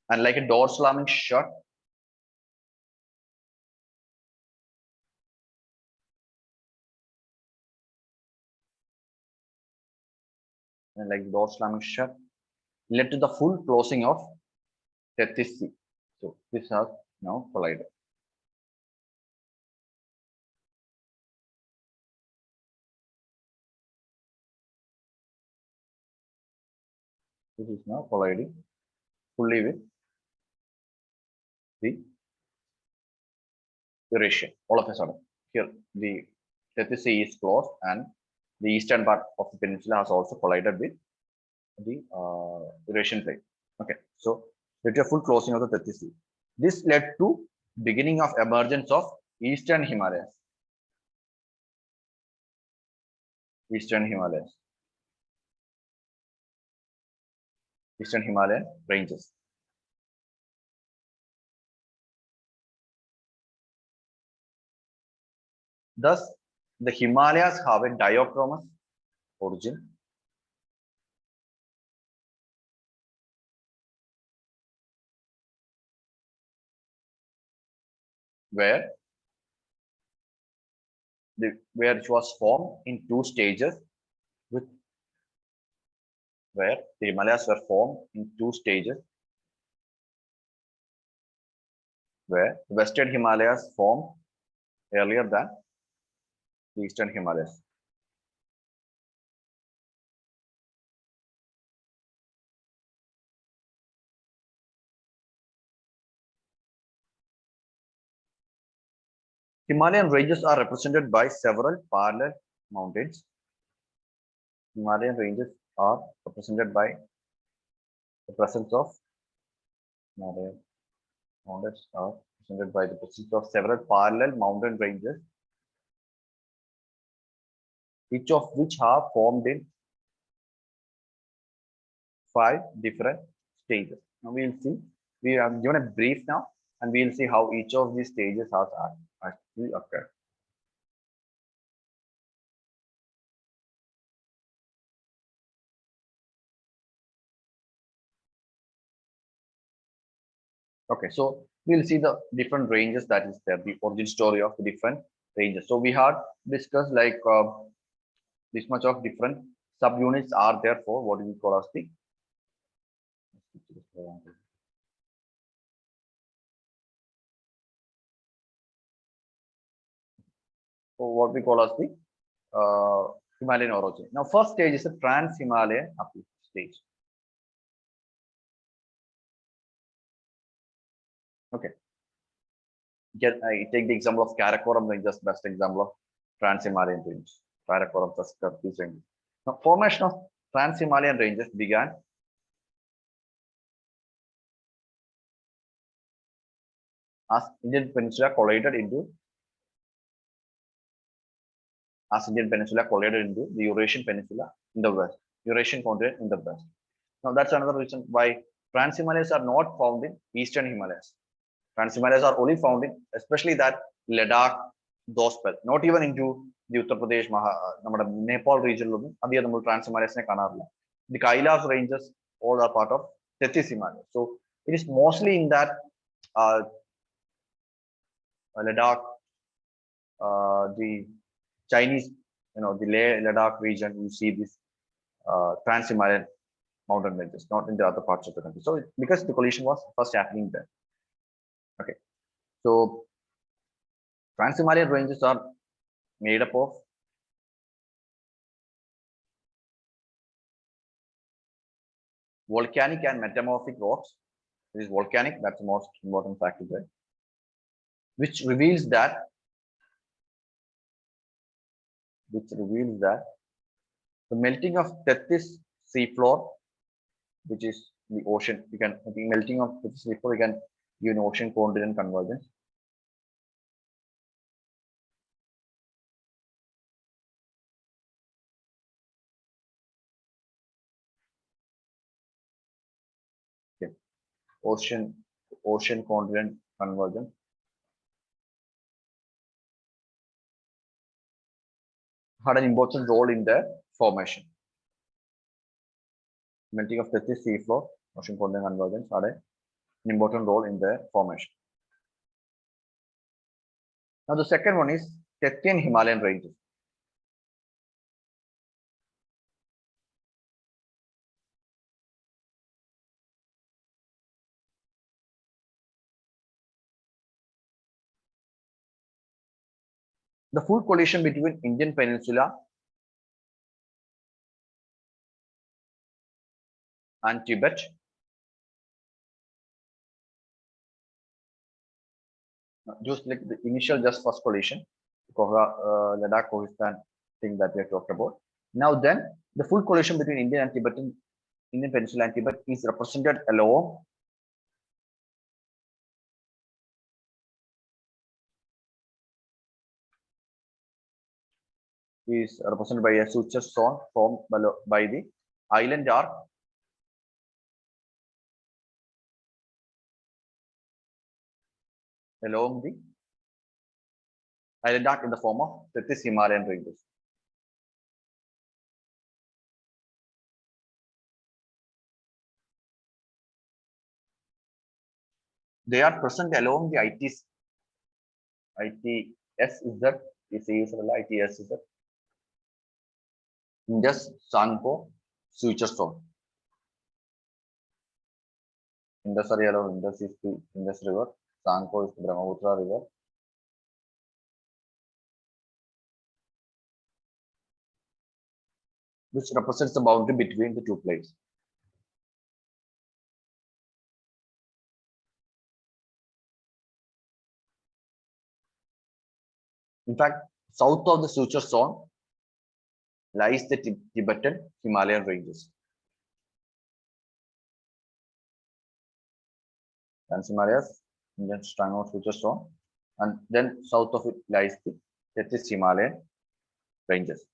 And like a door slamming shut, and like door slamming shut, led to the full closing of Tethys Sea. So this has now collided. This is now colliding fully with the Eurasia. All of a sudden, here the Tethys Sea is closed, and the eastern part of the peninsula has also collided with the Eurasian plate. Okay, so let a full closing of the Tethys Sea. This led to beginning of emergence of Eastern Himalayas. Eastern Himalayas. Eastern Himalayan ranges. Thus, the Himalayas have a diachromatic origin. Where it was formed in two stages, with where the Himalayas were formed in two stages, where the Western Himalayas formed earlier than the Eastern Himalayas. Himalayan ranges are represented by several parallel mountains. Himalayan ranges are represented by the presence of Himalayan mountains are represented by the presence of several parallel mountain ranges, each of which have formed in 5 different stages. Now we will see. We have given a brief now, and we will see how each of these stages has actually occurred. Okay, so we'll see the different ranges that is there, the origin story of the different ranges. So we had discussed like this much of different subunits are there for what we call as the what we call as the Himalayan orogeny. Now, first stage is a trans-Himalayan uplift stage. Okay. I take the example of Karakoram ranges, best example of trans-Himalayan range. Karakoram, Tuskar, these ranges. Now, formation of trans-Himalayan ranges began as Indian Peninsula collided into the Eurasian Peninsula in the west, Eurasian continent in the west. Now, that's another reason why trans-Himalayas are not found in Eastern Himalayas. Trans-Himalayas are only found in, especially that Ladakh, those belt, not even into the Uttar Pradesh, Nepal region. Trans-Himalayas. The Kailas ranges all are part of Tethys Himalayas. So it is mostly in that Ladakh, the Chinese, the Leh Ladakh region, you see this trans-Himalayan mountain ranges, not in the other parts of the country. So because the collision was first happening there. Okay, so trans-Himalayan ranges are made up of volcanic and metamorphic rocks. It is volcanic, that's the most important factor there, which reveals that the melting of Tethys seafloor, which is the ocean, the melting of Tethys seafloor, we can give an ocean continent convergence. Okay. Ocean continent convergence had an important role in their formation. Melting of Tethys seafloor, ocean continent convergence had an important role in their formation. Now the second one is Tethyan Himalayan ranges. The full collision between Indian Peninsula and Tibet just like the initial just first collision, Ladakh Kohistan thing that we have talked about. Now then, the full collision between Indian Peninsula and Tibet is represented along by a suture zone formed by the island arc along the island arc in the form of Tethys Himalayan ranges. They are present along the ITS is that ITS is that Indus Sanko suture zone. Indus is the Indus River, Sanko is the Brahmaputra River. Which represents the boundary between the two plates. In fact, south of the suture zone lies the Tibetan Himalayan ranges. Trans-Himalayas, Indian Strangford suture zone, and then south of it lies the Tethys Himalayan ranges.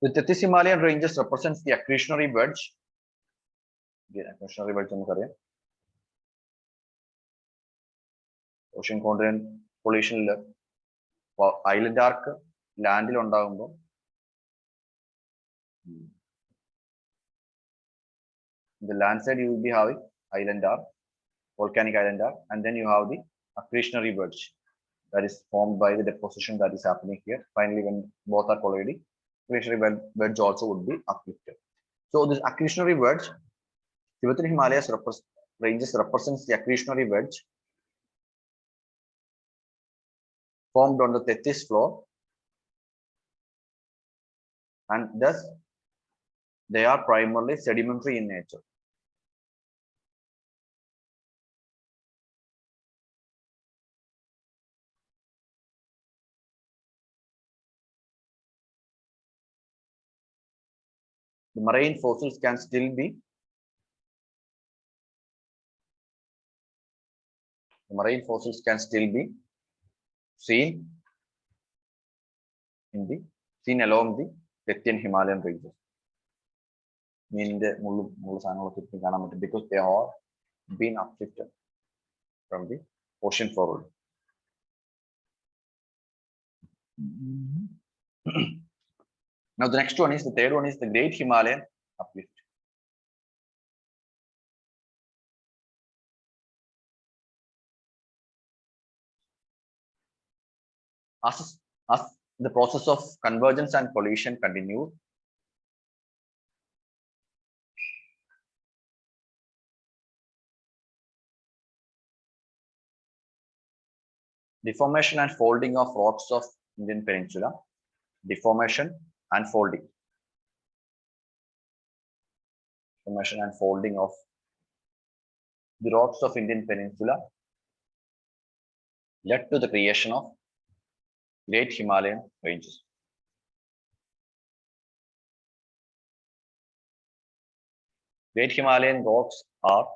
The Tethys Himalayan ranges represents the accretionary wedge. Accretionary wedge ocean continent collision island arc land The land side you will be having island are, volcanic island are, and then you have the accretionary wedge that is formed by the deposition that is happening here. Finally, when both are colliding, accretionary wedge also would be uplifted. So this accretionary wedge, Tibetan Himalayas ranges represents the accretionary wedge formed on the Tethys floor, and thus they are primarily sedimentary in nature. The marine fossils can still be seen along the Tethyan Himalayan ranges. Because they are been uplifted from the ocean forward. Now the next one is the third one is the Great Himalayan uplift. As the process of convergence and collision continued, deformation and folding of rocks of Indian Peninsula, deformation and folding of the rocks of Indian Peninsula led to the creation of Great Himalayan ranges. Great Himalayan rocks are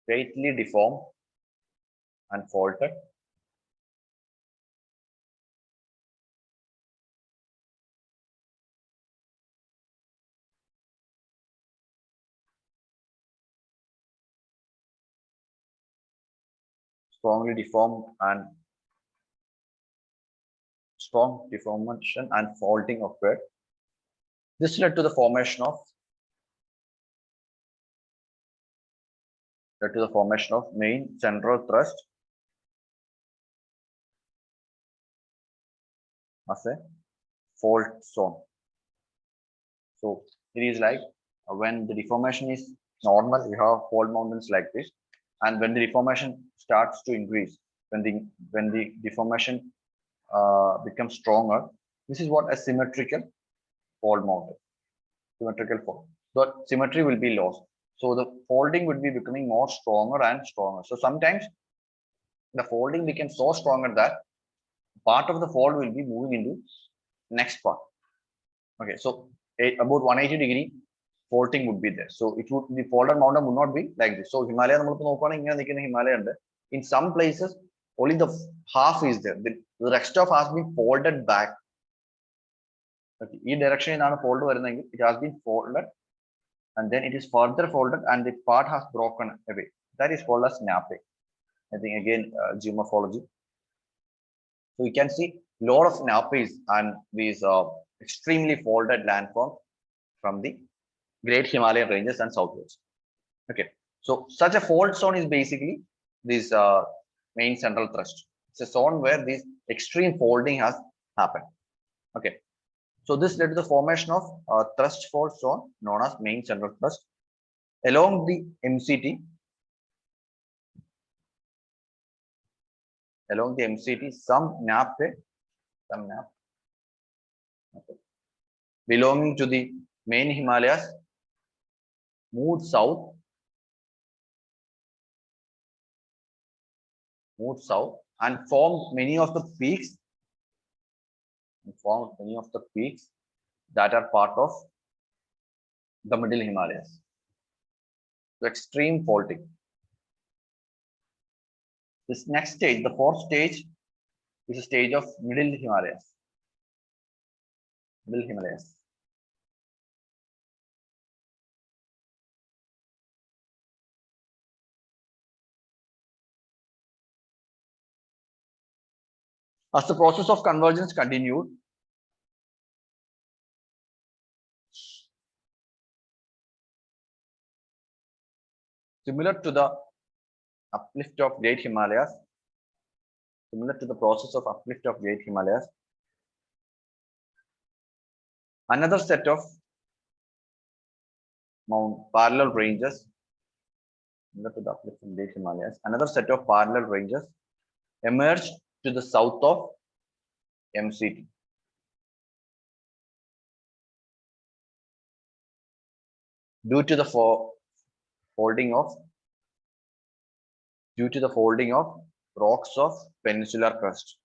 greatly deformed and faulted strong deformation and faulting occurred. This led to the formation of main central thrust as a fault zone. So it is like when the deformation is normal, we have fault mountains like this, and when the deformation starts to increase, when the deformation becomes stronger, this is what a symmetrical fault mountain. Symmetrical fault. The symmetry will be lost. So the folding would be becoming more stronger and stronger. So sometimes the folding becomes so stronger that part of the fold will be moving into next part. Okay, so about 180-degree faulting would be there. So the folded mountain would not be like this. So Himalaya, in some places only the half is there. The rest of has been folded back. Okay, in direction fold it has been folded and then it is further folded and the part has broken away. That is called as napping. I think again geomorphology. So you can see a lot of nappies and these extremely folded landforms from the Great Himalayan ranges and southwards. Okay, so such a fold zone is basically this main central thrust. It's a zone where this extreme folding has happened. Okay, so this led to the formation of thrust fault zone known as main central thrust along the MCT. Along the MCT, some nap belonging to the main Himalayas moved south and formed many of the peaks that are part of the middle Himalayas. So extreme faulting. This next stage, the fourth stage, is a stage of middle Himalayas. As the process of convergence continued, similar to the uplift of Great Himalayas, similar to the process of uplift of Great Himalayas, another set of parallel ranges, similar to the uplift of Great Himalayas, another set of parallel ranges emerged to the south of MCT. Due to the folding of rocks of peninsular crust.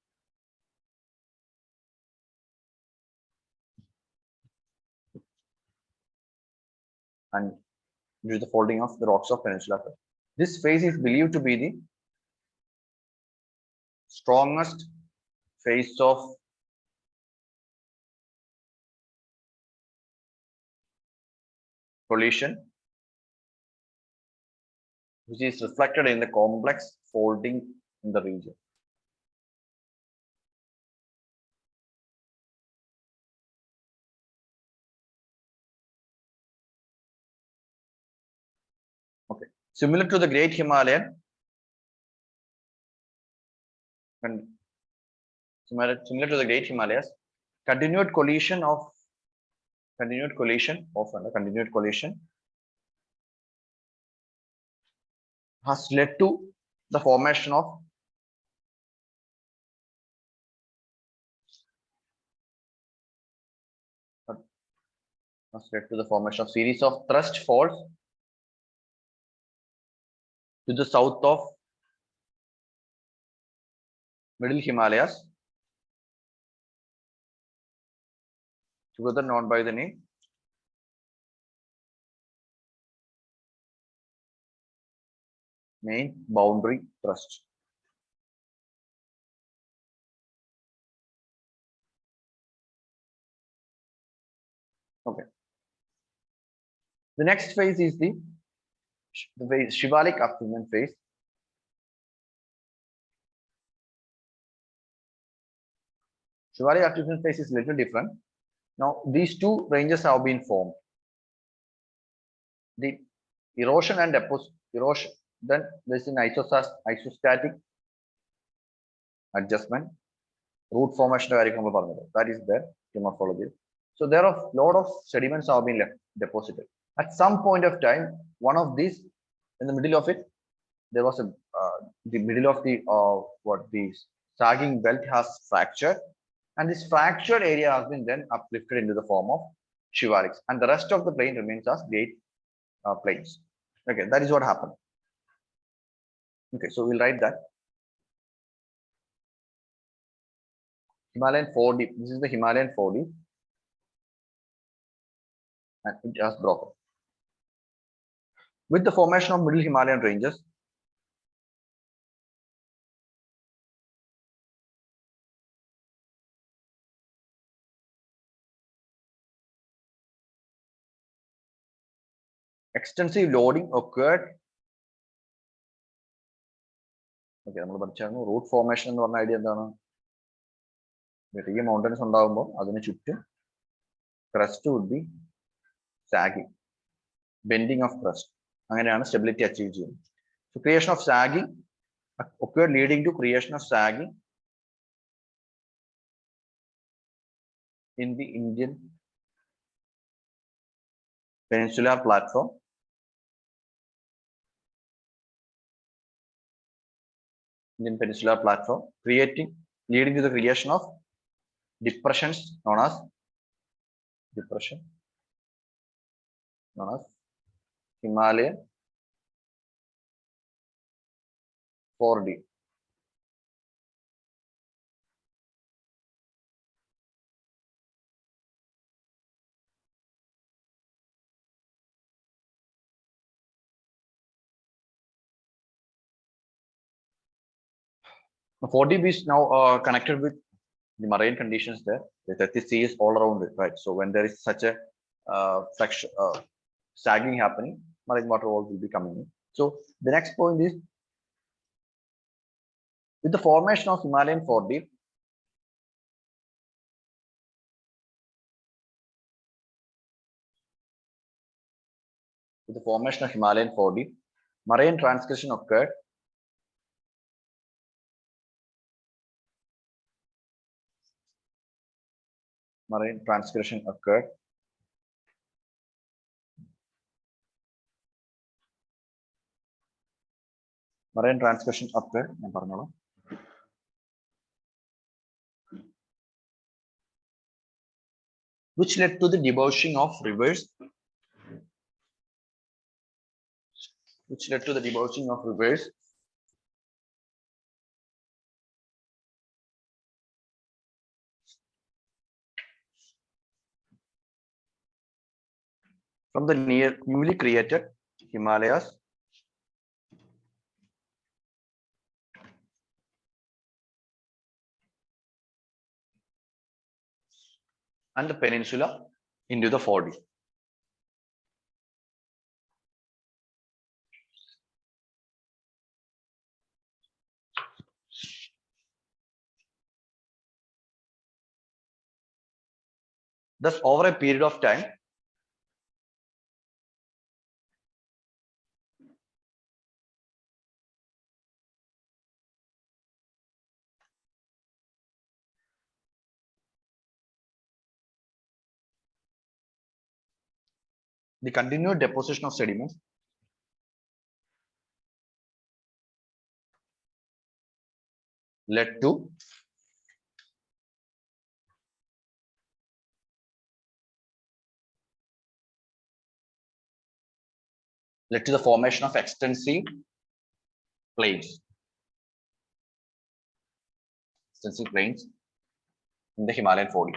And due to the folding of the rocks of peninsular crust. This phase is believed to be the strongest phase of collision, which is reflected in the complex folding in the region. Okay, similar to the Great Himalayan, and similar to the Great Himalayas, continued collision has led to the formation of series of thrust faults to the south of Middle Himalayas, together known by the name main boundary thrust. Okay. The next phase is the Shivalik upwelling phase. Shivalik upwelling phase is a little different. Now, these two ranges have been formed. The erosion and erosion, then there's an isostatic adjustment, root formation, that is there, morphology. So there are a lot of sediments have been deposited. At some point of time, one of these, in the middle of it, there was a the middle of the sagging belt has fractured, and this fractured area has been then uplifted into the form of shivaliks, and the rest of the plain remains as great plains. Okay, that is what happened. Okay, so we'll write that. Himalayan 4D. This is the Himalayan 4D, and it has broken. With the formation of middle Himalayan ranges, extensive loading occurred. Okay, root formation എന്ന് പറഞ്ഞ idea എന്താണ്? വലിയ mountains ഉണ്ടാകുമ്പോൾ അതിന് ചുറ്റും crust would be sagging, bending of crust. അങ്ങനെയാണ് stability achieve ചെയ്യുന്നത്. So creation of sagging occurred, leading to creation of sagging in the Indian peninsular platform. Leading to the creation of depressions known as Himalayan 4D. The 4D is now connected with the marine conditions there. The sea is all around it, right? So when there is such a sagging happening, marine water walls will be coming in. So the next point is, with the formation of Himalayan 4D, with the formation of Himalayan 4D, moraine transgression occurred. Moraine transgression occurred. Moraine transgression occurred. Which led to the debauching of rivers. Which led to the debauching of rivers. From the newly created Himalayas and the peninsula into the 4D. Thus, over a period of time, the continued deposition of sediments led to the formation of extensive plains. Extensive plains in the Himalayan 4D.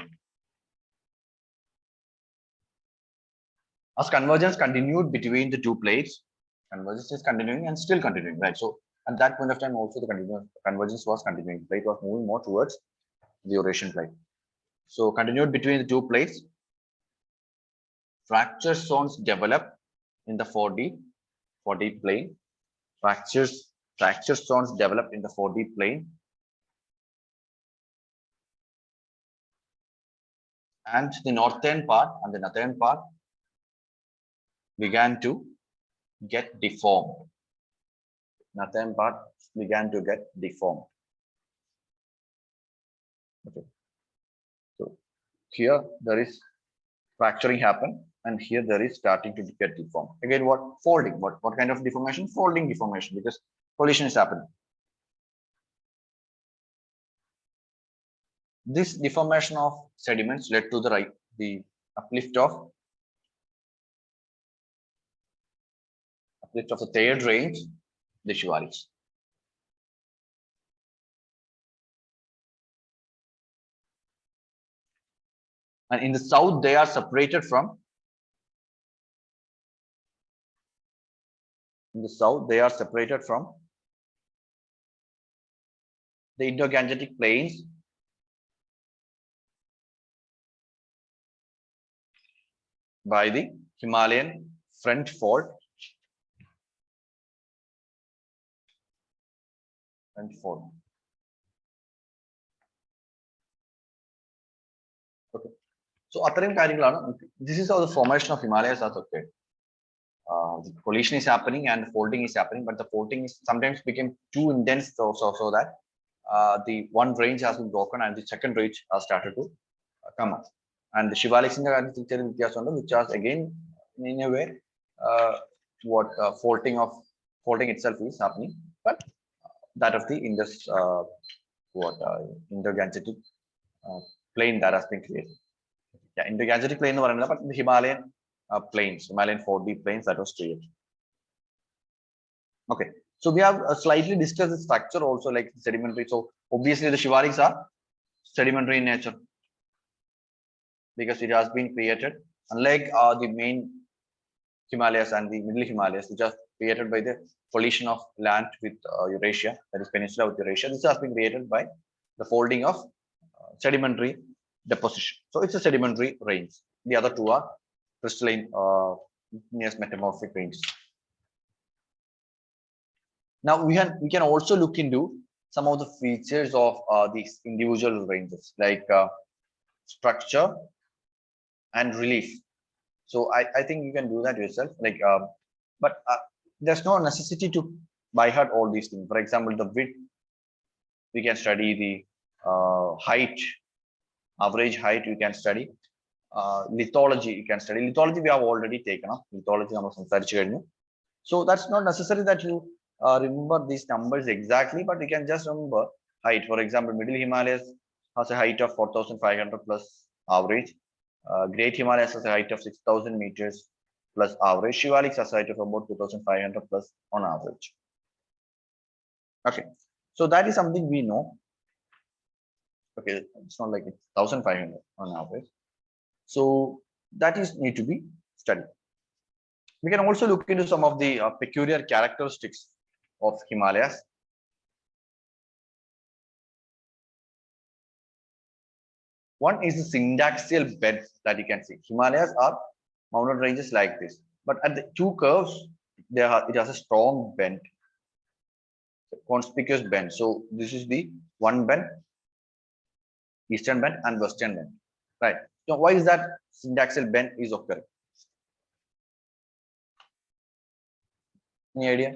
As convergence continued between the two plates, convergence is continuing and still continuing, right? So at that point of time, also the convergence was continuing. Plate was moving more towards the Eurasian plate. So continued between the two plates, fracture zones developed in the 4D plane. Fracture zones developed in the 4D plane. And the northern part and the northern part began to get deformed. Northern part began to get deformed. Okay. So here there is fracturing happen, and here there is starting to get deformed. Again, what? Folding. What kind of deformation? Folding deformation, because collision is happening. This deformation of sediments led to the uplift of the third range, the Shivalis. And in the south, they are separated from. In the south, they are separated from the Indo-Gangetic plains by the Himalayan front fault. Okay. So, this is how the formation of Himalayas has occurred. The collision is happening and the folding is happening, but the folding is sometimes became too intense, so that the one range has been broken and the second range has started to come up. And the Shivaliks in the which has again in a way folding itself is happening, but that of the Indus Indo-Gangetic plain that has been created. Yeah, Indo-Gangetic plain, but the Himalayan plains, Himalayan 4D plains that was created. Okay, so we have slightly discussed the structure also, like sedimentary. So obviously the Shivaliks are sedimentary in nature because it has been created, unlike the main Himalayas and the middle Himalayas, which are created by the collision of land with Eurasia, that is peninsula with Eurasia. This has been created by the folding of sedimentary deposition. So it's a sedimentary range. The other two are crystalline metamorphic ranges. Now we can also look into some of the features of these individual ranges, like structure and relief. So I think you can do that yourself. Like but there's no necessity to by heart all these things. For example, the width, we can study the height, average height, we can study. Lithology, you can study. Lithology, we have already taken up. Lithology, so that's not necessary that you remember these numbers exactly, but you can just remember height. For example, Middle Himalayas has a height of 4,500 plus average. Great Himalayas has a height of 6,000 meters plus average. Shivaliks has a height of about 2,500 plus on average. Okay, so that is something we know. Okay, it's not like it's 1,500 on average. So that is need to be studied. We can also look into some of the peculiar characteristics of Himalayas. One is the syndaxial bend that you can see. Himalayas are mountain ranges like this, but at the two curves, it has a strong bend, conspicuous bend. So this is the one bend, eastern bend and western bend, right? So why is that syndaxial bend is occurring? Any idea?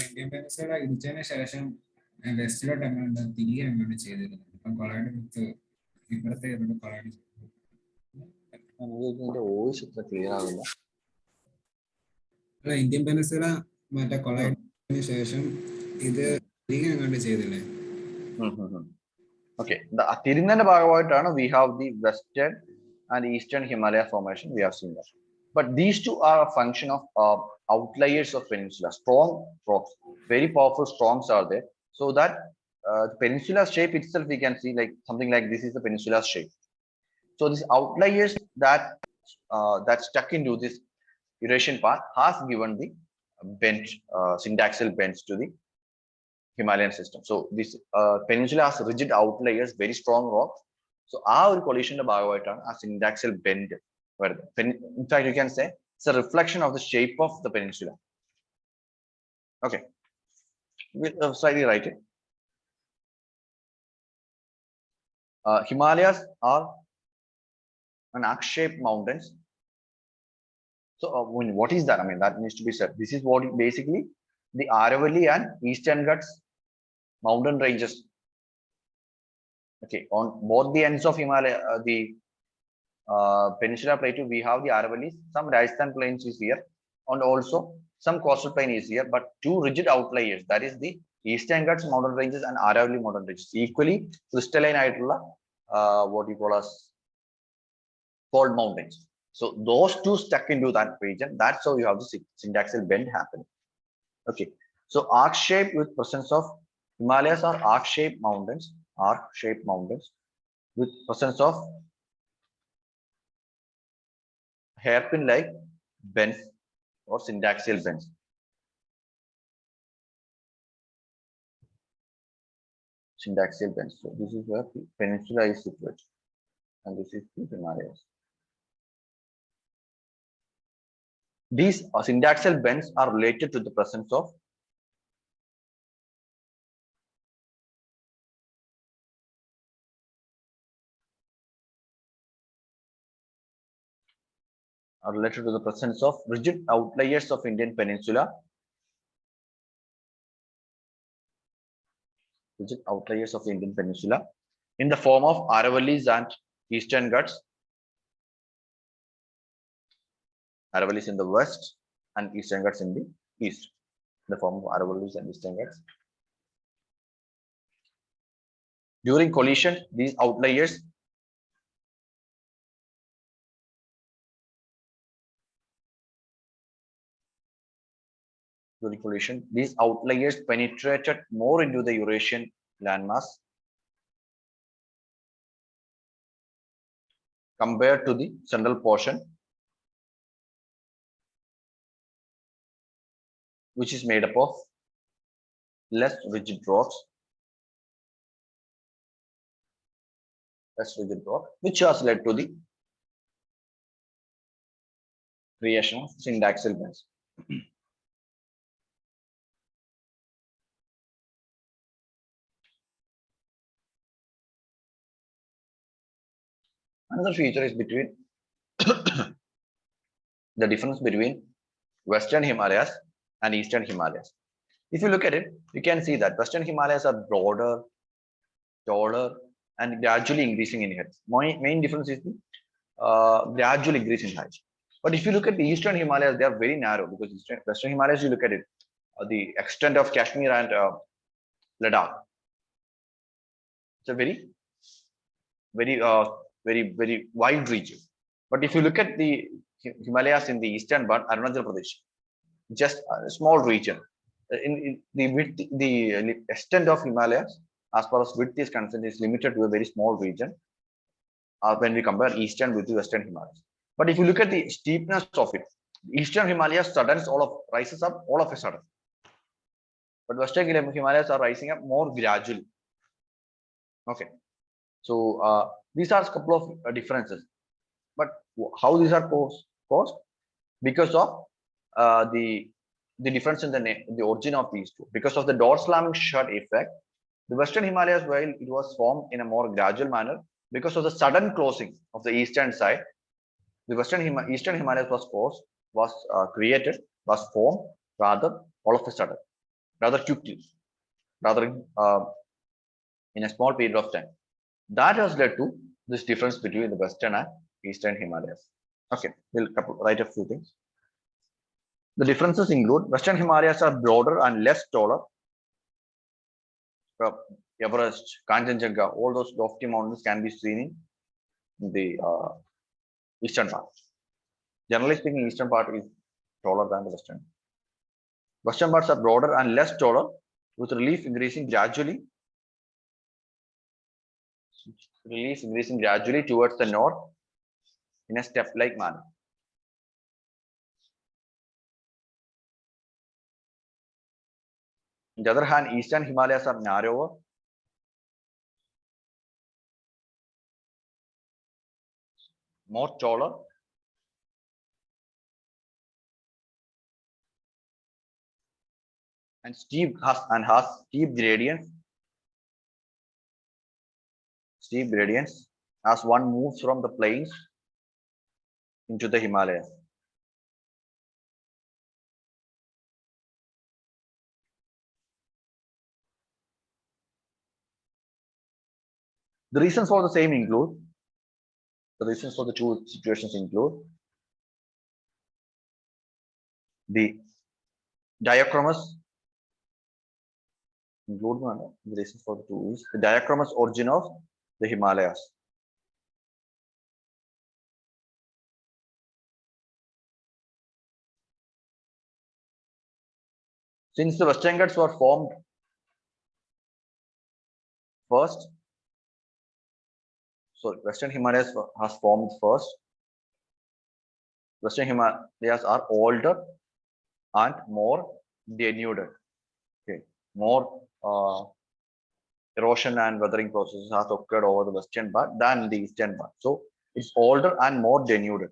Indian peninsula ഇടിച്ചതിന് ശേഷം വെസ്റ്റിലോട്ട് എങ്ങാണ്ട് തിരികെ എങ്ങാണ്ട് ചെയ്തിരുന്നു. ഇപ്പം കൊളായിട്ട് വിത്ത് ഇപ്പുറത്തെ കൊളായിട്ട് voice ഇത്ര ക്ലിയർ ആവില്ല. അല്ല, ഇന്ത്യൻ പെനിൻസുല മറ്റേ കൊളായിട്ടിന് ശേഷം ഇത് തിരികെ എങ്ങാണ്ട് ചെയ്തില്ലേ? Okay, the തിരിഞ്ഞതിന്റെ ഭാഗമായിട്ടാണ് we have the western and eastern Himalaya formation. We have seen that, but these two are a function of outliers of peninsula. Strong rocks, very powerful storms are there, so that the peninsula shape itself we can see like something like this is the peninsula shape. So these outliers that stuck into this Eurasian path has given the bend, syndaxial bends to the Himalayan system. So this peninsula has rigid outliers, very strong rocks. So our collision the Bhagavatam as syndaxial bend. In fact, you can say it's a reflection of the shape of the peninsula. Okay, we'll slightly write it. Himalayas are an arc-shaped mountains. So what is that? I mean, that needs to be said. This is what basically the Aravalli and Eastern Ghats mountain ranges. Okay, on both the ends of Himalaya, the Peninsula Plateau, we have the Aravallis. Some Rajasthan plains is here, and also some coastal plain is here. But two rigid outliers, that is the Eastern Ghats mountain ranges and Aravalli mountain ranges, equally crystalline aitulla, what we call as cold mountains. So those two stuck into that region. That's how you have the syndaxial bend happening. Okay, so arc shape with presence of Himalayas are arc-shaped mountains with presence of hairpin-like bends or syndaxial bends. Syndaxial bends. So this is where the peninsula is situated, and this is the Himalayas. These syndaxial bends are related to the presence of rigid outliers of Indian peninsula. Rigid outliers of the Indian peninsula in the form of Aravallis and Eastern Ghats. Aravallis in the west and Eastern Ghats in the east. In the form of Aravallis and Eastern Ghats. During collision, these outliers penetrated more into the Eurasian landmass compared to the central portion, which is made up of less rigid rocks, which has led to the creation of syndaxial bends. Another feature is between the difference between Western Himalayas and Eastern Himalayas. If you look at it, you can see that Western Himalayas are broader, taller, and gradually increasing in height. Main difference is the gradual increase in height. But if you look at the Eastern Himalayas, they are very narrow because Western Himalayas, you look at it, the extent of Kashmir and Ladakh. It's a very wide region. But if you look at the Himalayas in the eastern part, Arunachal Pradesh, just a small region. In the width, the extent of Himalayas, as far as width is concerned, is limited to a very small region when we compare eastern with the western Himalayas. But if you look at the steepness of it, eastern Himalayas sudden rises up all of a sudden, but western Himalayas are rising up more gradually. Okay, so these are a couple of differences. But how these are caused? Because of the difference in the origin of these two. Because of the door slamming shut effect, the Western Himalayas, while it was formed in a more gradual manner, because of the sudden closing of the eastern side, the Eastern Himalayas was created, was formed rather all of a sudden, rather quickly, rather in a small period of time. That has led to this difference between the Western and Eastern Himalayas. Okay, we'll write a few things. The differences include Western Himalayas are broader and less taller. Everest, Kanchenjunga, all those lofty mountains can be seen in the eastern part. Generally speaking, eastern part is taller than the western. Western parts are broader and less taller, with relief increasing gradually. Relief increasing gradually towards the north in a step-like manner. On the other hand, eastern Himalayas are narrower, more taller, and has steep gradients. Steep gradients as one moves from the plains into the Himalayas. The reasons for the same include, the reasons for the two situations include the diachromus, the reasons for the two is the diachromus origin of the Himalayas. Since the Western Ghats were formed first, so Western Himalayas has formed first. Western Himalayas are older and more denuded. Okay, more erosion and weathering processes has occurred over the western part than the eastern part. So it's older and more denuded.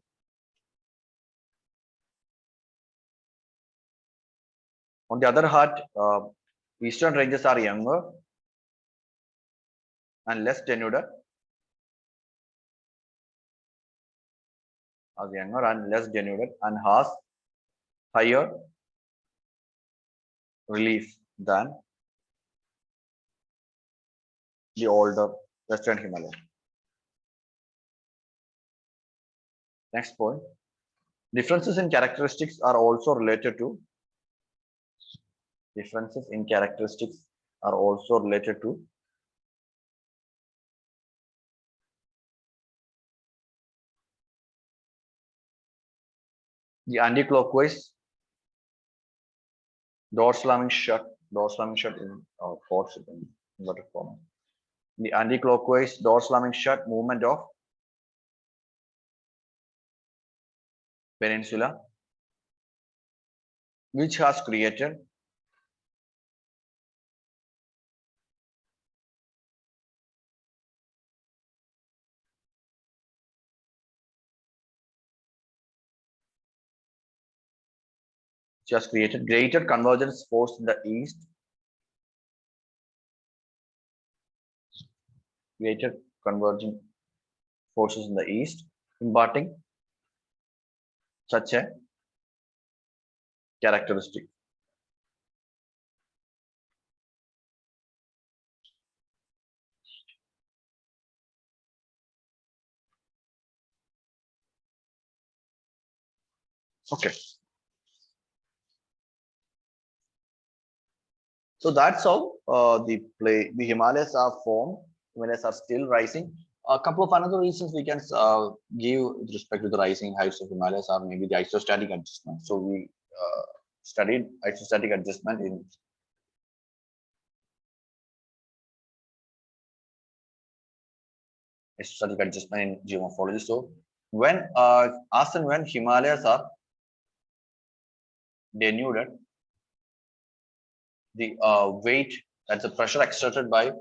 On the other hand, eastern ranges are younger and less denuded. As younger and less denuded and has higher relief than the older Western Himalaya. Next point. Differences in characteristics are also related to the anti-clockwise door slamming shut in force in inverted form. The anti-clockwise door slamming shut movement of peninsula, which has created greater convergence force in the east, greater converging forces in the east, imparting such a characteristic. Okay. So that's how the Himalayas are formed. Himalayas are still rising. A couple of another reasons we can give with respect to the rising heights of Himalayas are maybe the isostatic adjustment. So we studied isostatic adjustment in geomorphology. So when as and when Himalayas are denuded, the weight, that's the pressure exerted by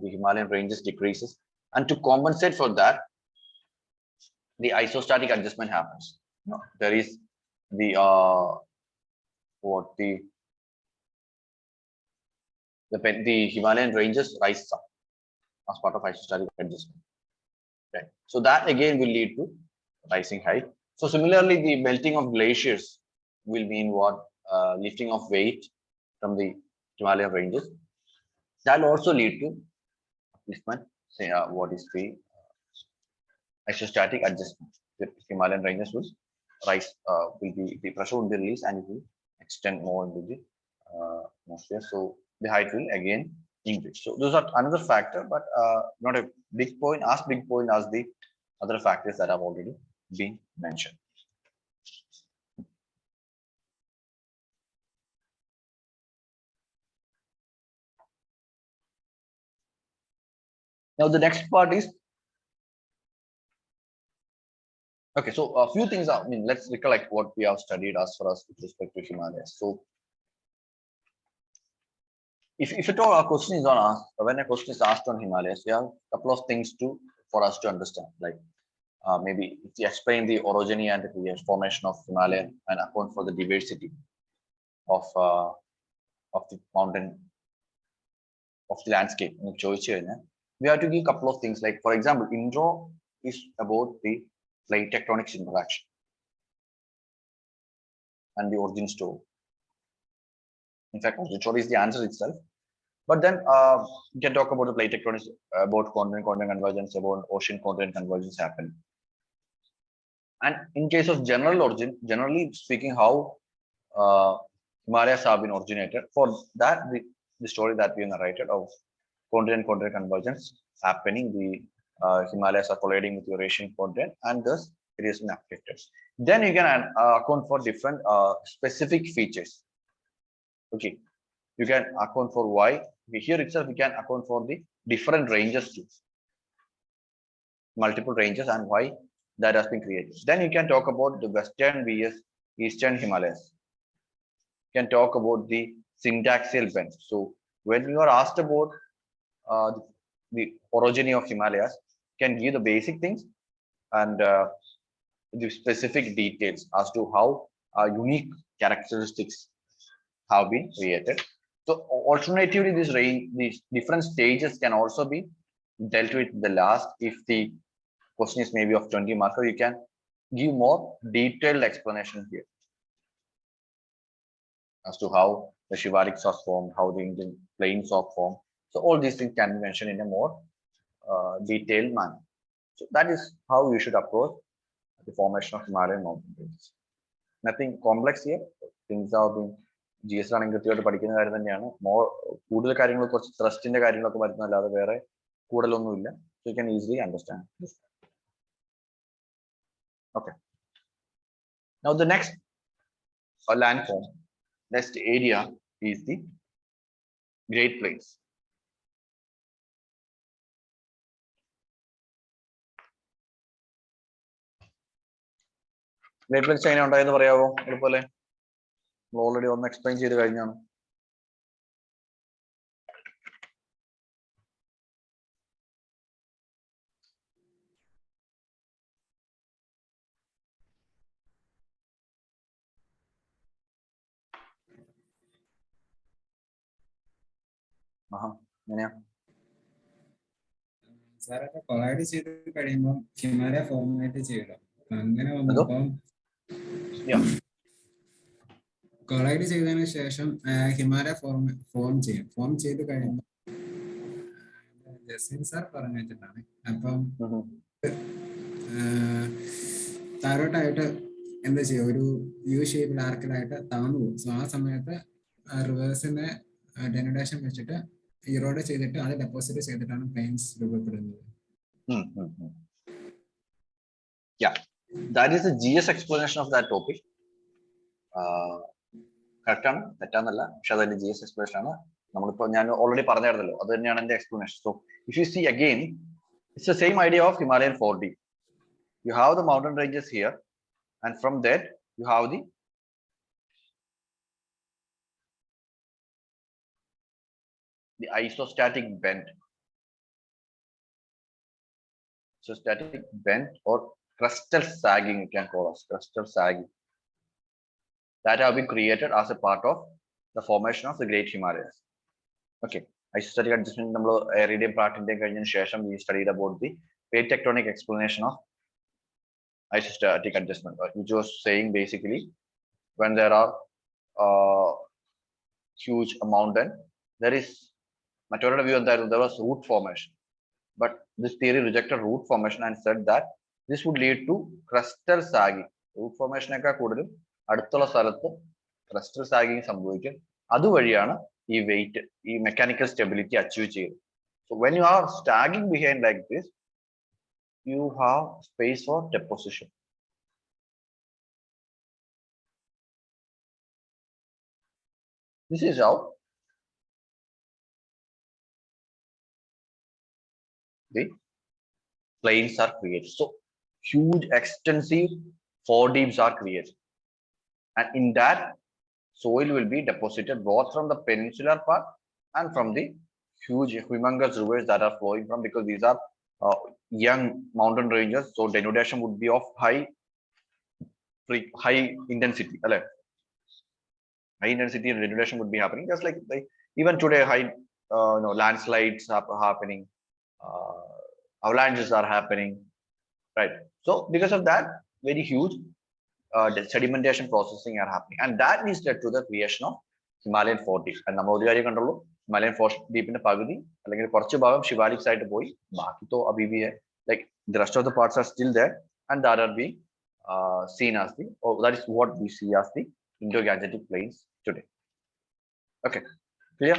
the Himalayan ranges decreases, and to compensate for that, the isostatic adjustment happens. No, there is the what the Himalayan ranges rise up as part of isostatic adjustment. Right. So that again will lead to rising height. So similarly, the melting of glaciers will mean what? Lifting of weight from the Himalayan ranges. That will also lead to upliftment. Say what is the isostatic adjustment? The Himalayan ranges will rise. Will be the pressure will be released and it will extend more into the atmosphere. So the height will again increase. So those are another factor, but not a big point, as big point as the other factors that have already been mentioned. Now the next part is okay. So a few things. I mean, let's recollect what we have studied as far as with respect to Himalayas. So if at all a question is on asked, when a question is asked on Himalayas, we have a couple of things to for us to understand. Like maybe if you explain the orogeny and the formation of Himalayan and account for the diversity of the mountain of the landscape. We have to give a couple of things. Like for example, intro is about the plate tectonics interaction and the origin story. In fact, origin story is the answer itself. But then we can talk about the plate tectonics, about continent convergence, about ocean continent convergence happening. And in case of general origin, generally speaking, how Himalayas have been originated. For that, the story that we narrated of continent convergence happening, the Himalayas are colliding with the Eurasian continent, and thus it is affected. Then you can account for different specific features. Okay, you can account for why. Here itself, we can account for the different ranges too, multiple ranges, and why that has been created. Then you can talk about the western vs eastern Himalayas. You can talk about the syntaxial bend. So when you are asked about the orogeny of Himalayas, can give the basic things and the specific details as to how unique characteristics have been created. So alternatively, these different stages can also be dealt with the last. If the question is maybe of 20 marker, you can give more detailed explanation here as to how the Shivaliks are formed, how the Indian plains are formed. So all these things can be mentioned in a more detailed manner. So that is how you should approach the formation of Himalayan mountain ranges. Nothing complex here. Things have been GS ആണെങ്കിൽ കൃത്യമായിട്ട് പഠിക്കുന്ന കാര്യം തന്നെയാണ്. കൂടുതൽ കാര്യങ്ങൾ കുറച്ച് ത്രസ്റ്റിന്റെ കാര്യങ്ങളൊക്കെ വരുന്നല്ലാതെ വേറെ കൂടുതലൊന്നുമില്ല. So you can easily understand this. Okay. Now the next landform, next area is the Great Plains. Great Plains എങ്ങനെ ഉണ്ടായെന്ന് പറയാമോ? അതുപോലെ ഓൾറെഡി ഒന്ന് എക്സ്പ്ലെയിൻ ചെയ്ത് കഴിഞ്ഞാണ്. എങ്ങനെയാ സാറൊക്കെ കൊളൈഡ് ചെയ്ത് കഴിയുമ്പോൾ ഹിമാലയ ഫോർമേറ്റ് ചെയ്യണം. അങ്ങനെ വന്നപ്പം Yeah. കൊളൈഡ് ചെയ്തതിനു ശേഷം ഹിമാലയ ഫോം ചെയ്യും. ഫോം ചെയ്ത് കഴിയുമ്പോൾ ജസ്റ്റിൻ സാർ പറഞ്ഞു വെച്ചിട്ടാണ്. അപ്പം താഴോട്ടായിട്ട് എന്താ ചെയ്യുക, ഒരു യു ഷേപ്പിൽ ആർക്കിലായിട്ട് താന്നു പോകും. സോ ആ സമയത്ത് റിവേഴ്സിന്റെ ഡെനുഡേഷൻ വെച്ചിട്ട് ഇറോഡ് ചെയ്തിട്ട് അത് ഡെപ്പോസിറ്റ് ചെയ്തിട്ടാണ് പ്ലെയിൻസ് രൂപപ്പെടുന്നത്. Yeah, that is the GS explanation of that topic. Correct ആണ്, തെറ്റാന്നല്ല, പക്ഷെ അതിന്റെ GS explanation ആണ്. നമ്മളിപ്പോ ഞാൻ ഓൾറെഡി പറഞ്ഞായിരുന്നല്ലോ, അത് തന്നെയാണ് എന്റെ explanation. So if you see again, it's the same idea of Himalayan 4D. You have the mountain ranges here, and from there you have the isostatic bend. Isostatic bend or crustal sagging, you can call us crustal sagging, that have been created as a part of the formation of the Great Himalayas. Okay, isostatic adjustment നമ്മൾ radium പാർട്ടിന്റെ കഴിഞ്ഞതിന് ശേഷം we studied about the plate tectonic explanation of isostatic adjustment, which was saying basically when there are huge mountain, there is മറ്റൊരു view എന്തായിരുന്നു, there was root formation, but this theory rejected root formation and said that this would lead to crustal sagging. Root formation ഒക്കെ കൂടുതലും അടുത്തുള്ള സ്ഥലത്ത് crustal sagging സംഭവിക്കും. അതുവഴിയാണ് ഈ wait, ഈ mechanical stability achieve ചെയ്യുന്നത്. So when you are sagging behind like this, you have space for deposition. This is how the plains are created. So huge extensive 4Ds are created, and in that soil will be deposited both from the peninsular part and from the huge humongous rivers that are flowing from, because these are young mountain ranges, so denudation would be of high intensity. High intensity and denudation would be happening, just like even today high landslides are happening, avalanches are happening, right? So because of that, very huge sedimentation processing are happening, and that leads to the creation of Himalayan 4D. And നമ്മൾ ഒരു കാര്യം കണ്ടുള്ളൂ, Himalayan 4Dന്റെ പകുതി അല്ലെങ്കിൽ കുറച്ച് ഭാഗം ശിവാലിക്സ് ആയിട്ട് പോയി, ബാക്കി തോ Abi like the rest of the parts are still there, and that are being seen as the, or that is what we see as the Indo-Gangetic plains today. Okay, clear?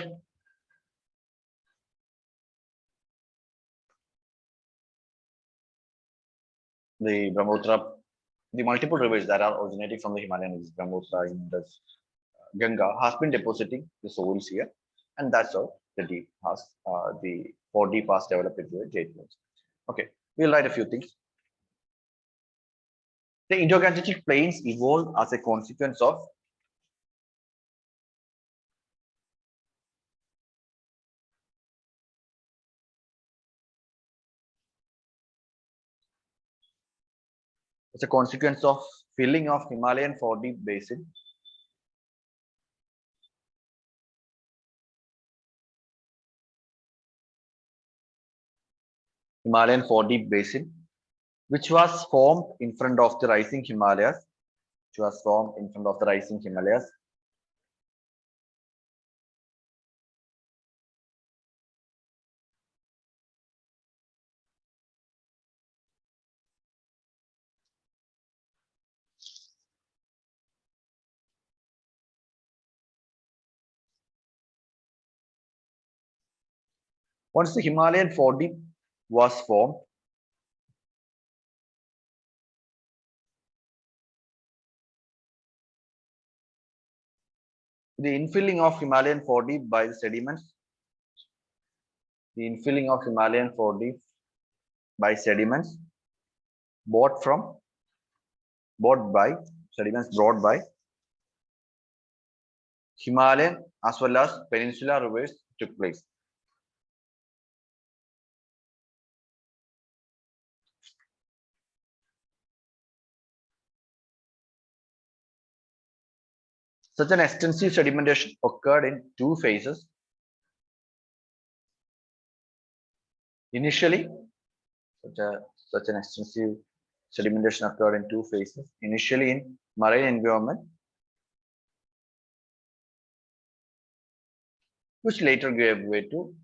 The Brahmaputra, the multiple rivers that are originating from the Himalayan regions, Brahmaputra, Indus, Ganga, has been depositing the soils here, and that's how the deep has the 4D pass developed into a jade plains. Okay, we'll write a few things. The Indo-Gangetic plains evolved as a consequence of filling of Himalayan 4D basin which was formed in front of the rising Himalayas, Once the Himalayan 4D was formed, the infilling of Himalayan 4D by the sediments, brought by Himalayan as well as peninsular rivers took place. Such an extensive sedimentation occurred in two phases. Initially, such an extensive Sedimentation occurred in two phases. Initially in marine environment, which later gave way to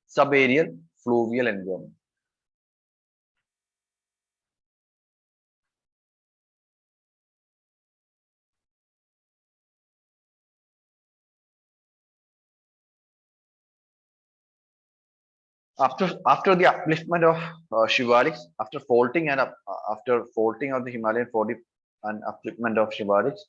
subaerial fluvial environment. After the upliftment of Shivaliks, after faulting of the Himalayan 40 and upliftment of Shivaliks,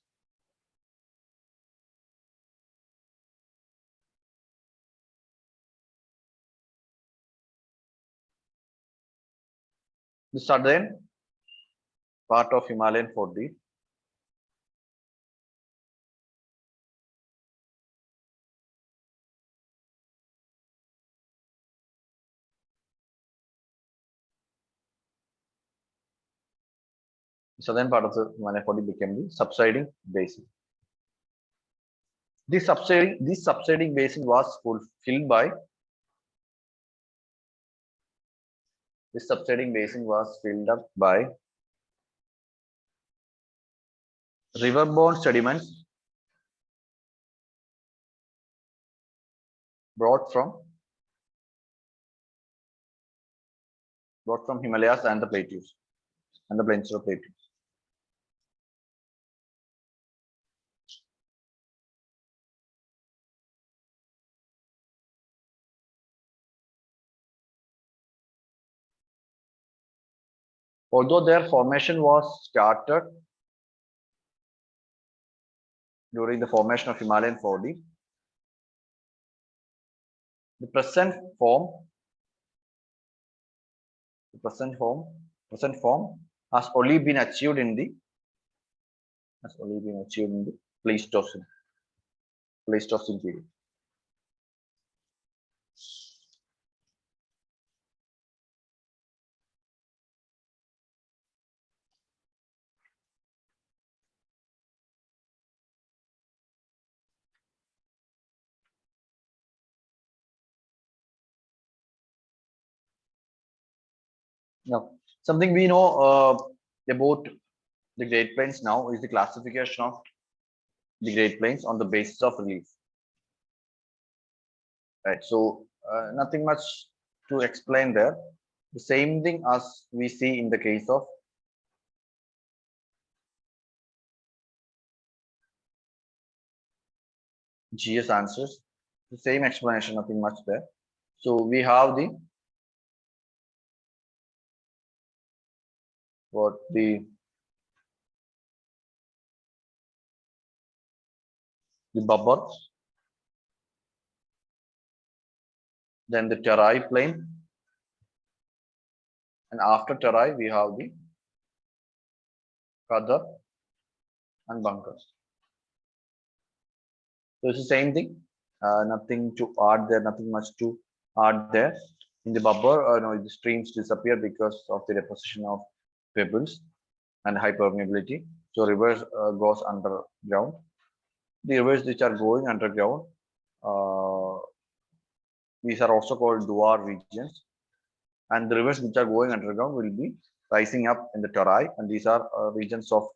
the southern part of Himalayan 40 southern part of the Himalayan 40 became the subsiding basin. This subsiding basin was filled by this subsiding basin was filled up by riverborne sediments brought from Himalayas and the plateaus and the peninsula plateaus. Although their formation was started during the formation of Himalayan 40, the present form has only been achieved in the Pleistocene period. Now, something we know about the Great Plains now is the classification of the Great Plains on the basis of relief. Right. So nothing much to explain there. The same thing as we see in the case of GS answers. The same explanation, nothing much there. So we have the Babur, then the Terai plain, and after Terai we have the Kadar and Bangar. So it's the same thing. Nothing to add there. Nothing much to add there. In the Babur, no, the streams disappear because of the deposition of pebbles and high permeability. So rivers goes underground. The rivers which are going underground, these are also called Duar regions. And the rivers which are going underground will be rising up in the Tarai, and these are regions of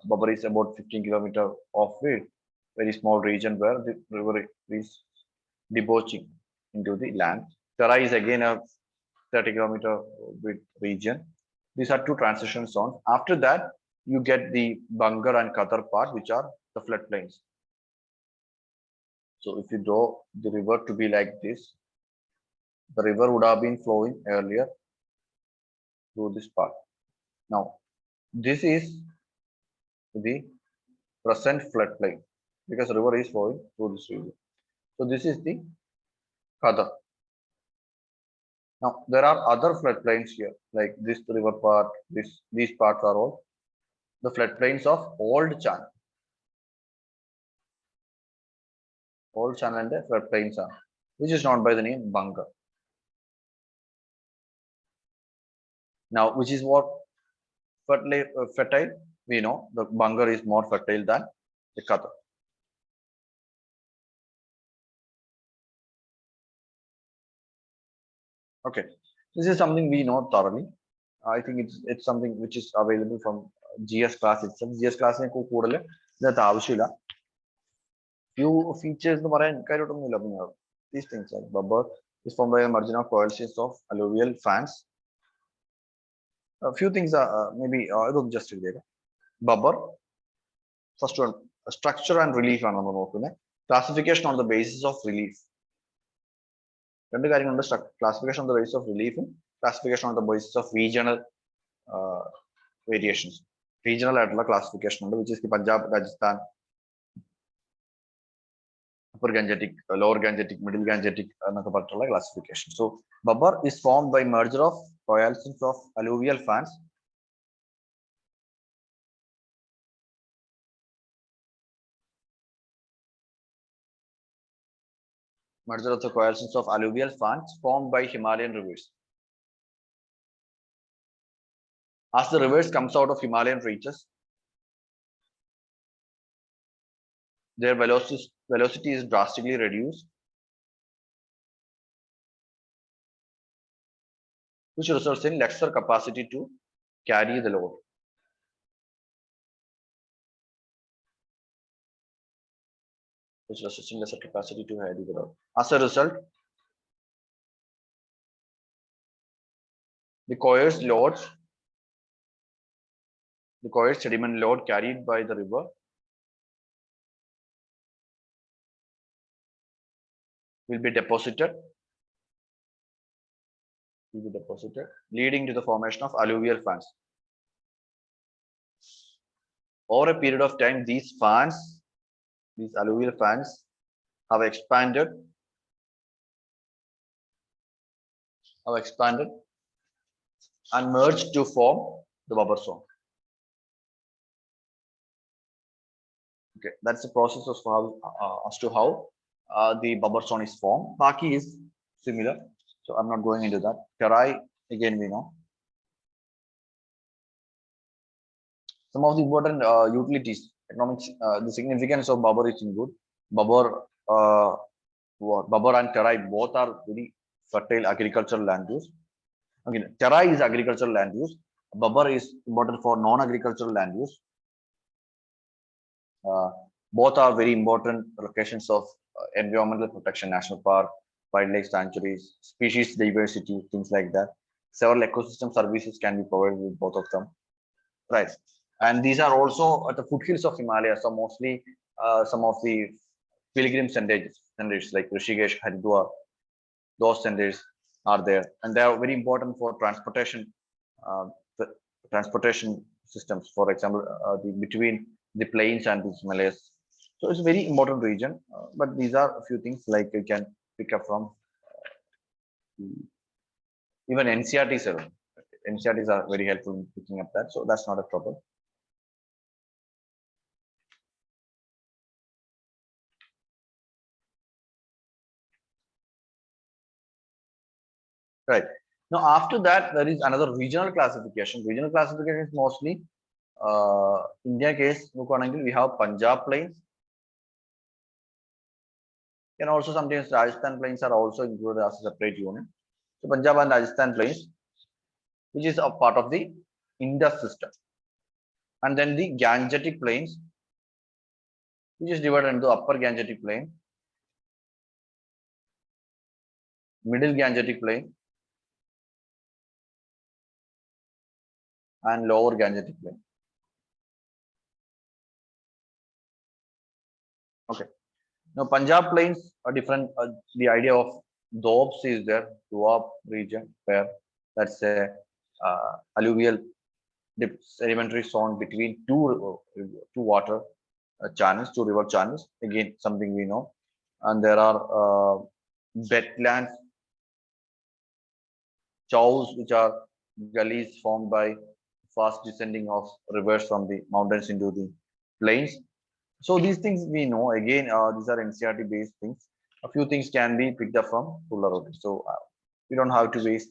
Babur is about 15 kilometers off it, very small region where the river is debauching into the land. Tarai is again a 30-kilometer width region. These are two transition zones. After that, you get the Bangar and Qatar part, which are the floodplains. So if you draw the river to be like this, the river would have been flowing earlier through this part. Now, this is the present floodplain because the river is flowing through this region. So this is the Qadar. Now there are other floodplains here, like this river part. These parts are all the floodplains of Old Channel. Old Channel and the floodplains are, which is known by the name Bangar. Now, which is what fertile? We know the Bangar is more fertile than the Qadar. Okay, this is something we know thoroughly. I think it's something which is available from GS class itself. GS class കൂടുതൽ ഇതിനകത്ത് ആവശ്യമില്ല. Few features എന്ന് പറയാൻ കാര്യമായിട്ടൊന്നുമില്ല. These things like bubble is formed by a merging of coalescence of alluvial fans. A few things are maybe ഇതൊന്ന് just ചെയ്തേക്കാം. Bubble, first one, structure and relief ആണ് നമ്മൾ നോക്കുന്നത്. Classification on the basis of relief. രണ്ട് കാര്യങ്ങളുണ്ട്. Classification on the basis of relief, classification on the basis of regional variations. Regional ആയിട്ടുള്ള classification ഉണ്ട്, which is the Punjab, Rajasthan, upper Gangetic, lower Gangetic, middle Gangetic എന്നൊക്കെ പറഞ്ഞിട്ടുള്ള classification. So bubble is formed by merger of coalescence of alluvial fans. Merger of the coalescence of alluvial fans formed by Himalayan rivers. As the rivers comes out of Himalayan reaches, their velocity is drastically reduced, which results in lesser capacity to carry the load. Which results in lesser capacity to carry the load. As a result, the coarse sediment load carried by the river will be deposited, leading to the formation of alluvial fans. Over a period of time, these alluvial fans have expanded and merged to form the buffer zone. Okay, that's the process of how as to how the buffer zone is formed. Baki is similar, so I'm not going into that. Terai, again, we know. Some of the important utilities, economics, the significance of bubber is in good. Bubber and terai both are very fertile agricultural land use. Again, terai is agricultural land use. Bubber is important for non-agricultural land use. Both are very important locations of environmental protection, national park, wildlife sanctuaries, species diversity, things like that. Several ecosystem services can be provided with both of them, right? And these are also at the foothills of Himalaya, so mostly some of the pilgrim centers like Rishikesh, Haridwar, those centers are there, and they are very important for transportation systems. For example, between the plains and the Himalayas. So it's a very important region, but these are a few things like you can pick up from even NCRTs. NCRTs are very helpful in picking up that, so that's not a trouble. Right. Now, after that, there is another regional classification. Regional classification is mostly India case. We have Punjab plains. And also sometimes Rajasthan plains are also included as a separate unit. So Punjab and Rajasthan plains, which is a part of the Indus system. And then the Gangetic plains, which is divided into upper Gangetic plain, middle Gangetic plain, and lower Gangetic plain. Okay. Now Punjab plains are different. The idea of Doabs is there, Doab region, where that's a alluvial sedimentary zone between two water channels, two river channels. Again, something we know. And there are wetlands, chows, which are gullies formed by fast descending of rivers from the mountains into the plains. So these things we know. Again, these are NCRT based things. A few things can be picked up from rural road. So we don't have to waste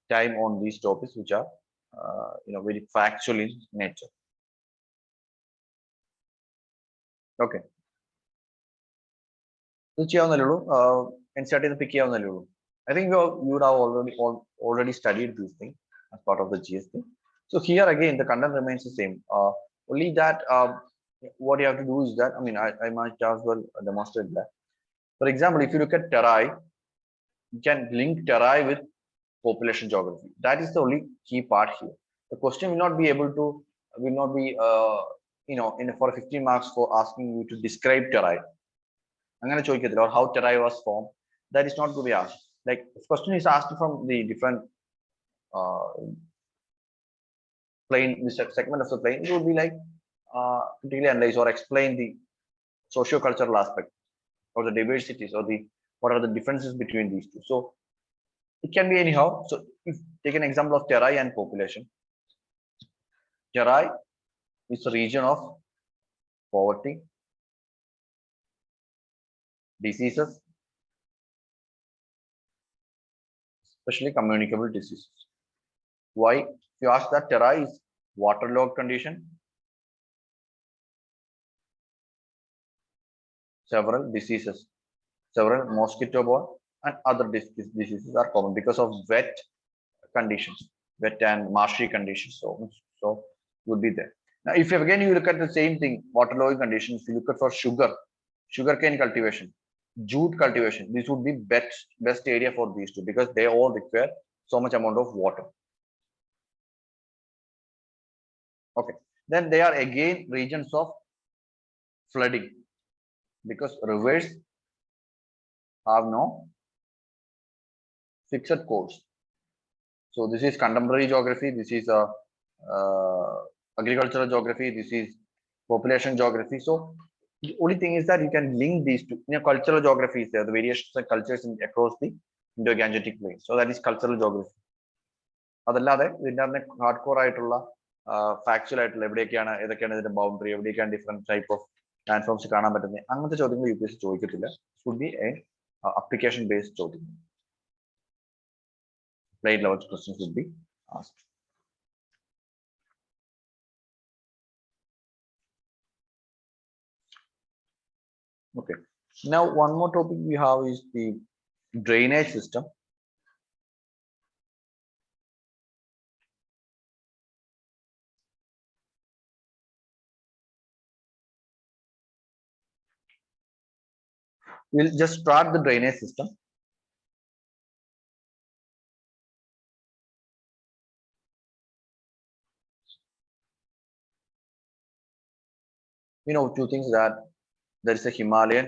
time on these topics, which are very factual in nature. Okay. ഇത് ചെയ്യാവുന്നല്ലേ ഉള്ളൂ. NCRT pick ചെയ്യാവുന്നല്ലേ ഉള്ളൂ. I think you would have already studied these things as part of the GST. So here again, the content remains the same. Only that what you have to do is that, I mean, I might as well demonstrate that. For example, if you look at TERAI, you can link TERAI with population geography. That is the only key part here. The question will not be able to, will not be, for 15 marks for asking you to describe TERAI. അങ്ങനെ ചോദിക്കത്തില്ല, or how TERAI was formed. That is not to be asked. Like, if question is asked from the different plane, this segment of the plane, it would be like particularly analyze or explain the socio-cultural aspect or the diversities or the what are the differences between these two. So it can be anyhow. So if take an example of TERAI and population. TERAI is a region of poverty, diseases, especially communicable diseases. Why? If you ask that, TERAI is waterlogged condition, several diseases, several mosquito-borne and other diseases are common because of wet conditions, wet and marshy conditions. So would be there. Now, if again you look at the same thing, waterlogging conditions, if you look at for sugarcane cultivation, jute cultivation, this would be best area for these two because they all require so much amount of water. Okay, then they are again regions of flooding because rivers have no fixed course. So this is contemporary geography, this is agricultural geography, this is population geography. So the only thing is that you can link these two. Cultural geography is there, the variations of cultures across the Indo-Gangetic plain. So that is cultural geography. അതല്ലാതെ ഇതിന്റെ hard core ആയിട്ടുള്ള factual ആയിട്ടുള്ള എവിടെയൊക്കെയാണ് ഏതൊക്കെയാണ് ഇതിന്റെ boundary, എവിടെയൊക്കെയാണ് different type of land forms കാണാൻ പറ്റുന്നത്, അങ്ങനത്തെ ചോദ്യങ്ങൾ UPSC ചോദിക്കത്തില്ല. Would be a application based ചോദ്യം. Applied level questions would be asked. Okay, now one more topic we have is the drainage system. We'll just start the drainage system. Two things, that there is a Himalayan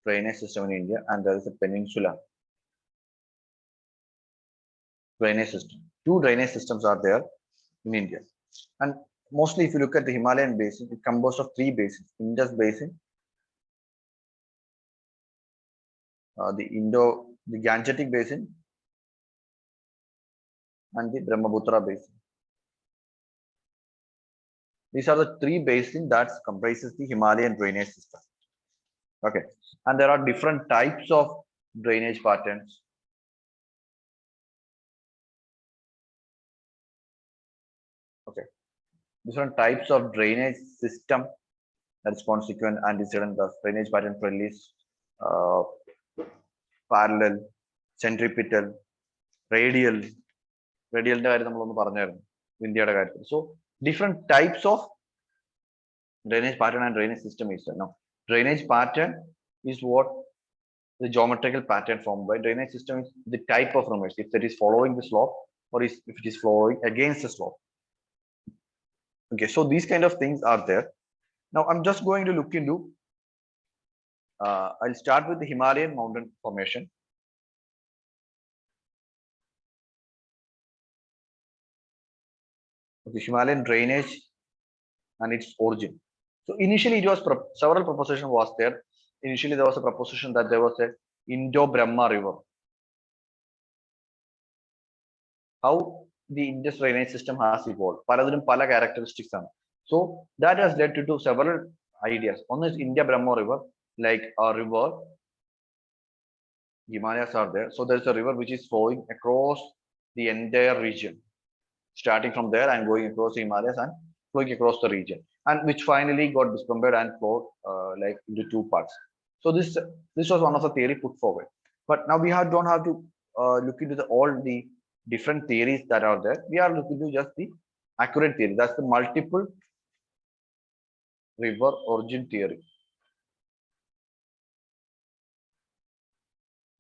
drainage system in India and there is a peninsula drainage system. Two drainage systems are there in India. And mostly if you look at the Himalayan basin, it composed of three basins: Indus basin, the Gangetic basin, and the Brahmaputra basin. These are the three basins that comprises the Himalayan drainage system. Okay, and there are different types of drainage patterns. Okay, different types of drainage system, that is consequent, antecedent, the drainage pattern, trellis, parallel, centripetal, radial. So different types of drainage pattern and drainage system is there. Now, drainage pattern is what the geometrical pattern formed by. Drainage system is the type of rivers, if it is following the slope or if it is flowing against the slope. Okay, so these kind of things are there. Now I'm just going to look into, I'll start with the Himalayan mountain formation. Okay, Himalayan drainage and its origin. So initially it was several proposition was there. Initially there was a proposition that there was a Indo-Brahma river. How the Indus drainage system has evolved. Paladinum pala characteristics. So that has led to several ideas. One is India-Brahma river, like a river. Himalayas are there. So there's a river which is flowing across the entire region, starting from there and going across the Himalayas and flowing across the region, and which finally got discovered and flowed into two parts. So this was one of the theory put forward. But now we don't have to look into all the different theories that are there. We are looking to just the accurate theory. That's the multiple river origin theory.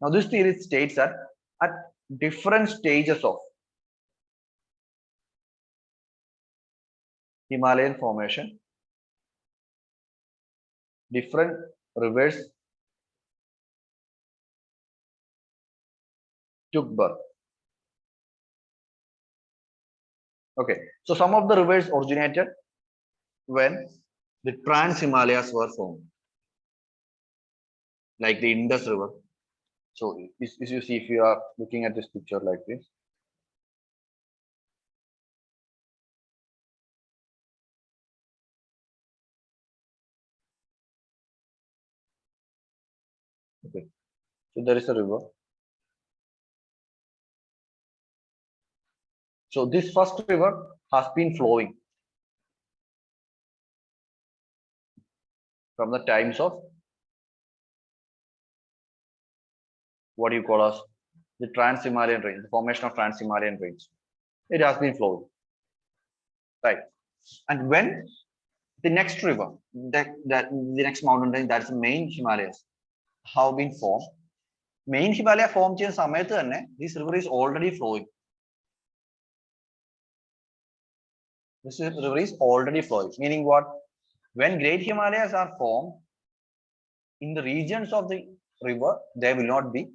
Now, this theory states that at different stages of Himalayan formation, different rivers took birth. Okay, so some of the rivers originated when the Trans-Himalayas were formed, like the Indus River. So, as you see, if you are looking at this picture like this, okay, so there is a river. So, this first river has been flowing from the times of what do you call as the Trans-Himalayan range, the formation of Trans-Himalayan range. It has been flowing, right? And when the next river, that the next mountain range, that's the main Himalayas, have been formed. Main Himalaya formed in Samayatha, this river is already flowing. This river is already flowing, meaning what? When Great Himalayas are formed, in the regions of the river, there will not be,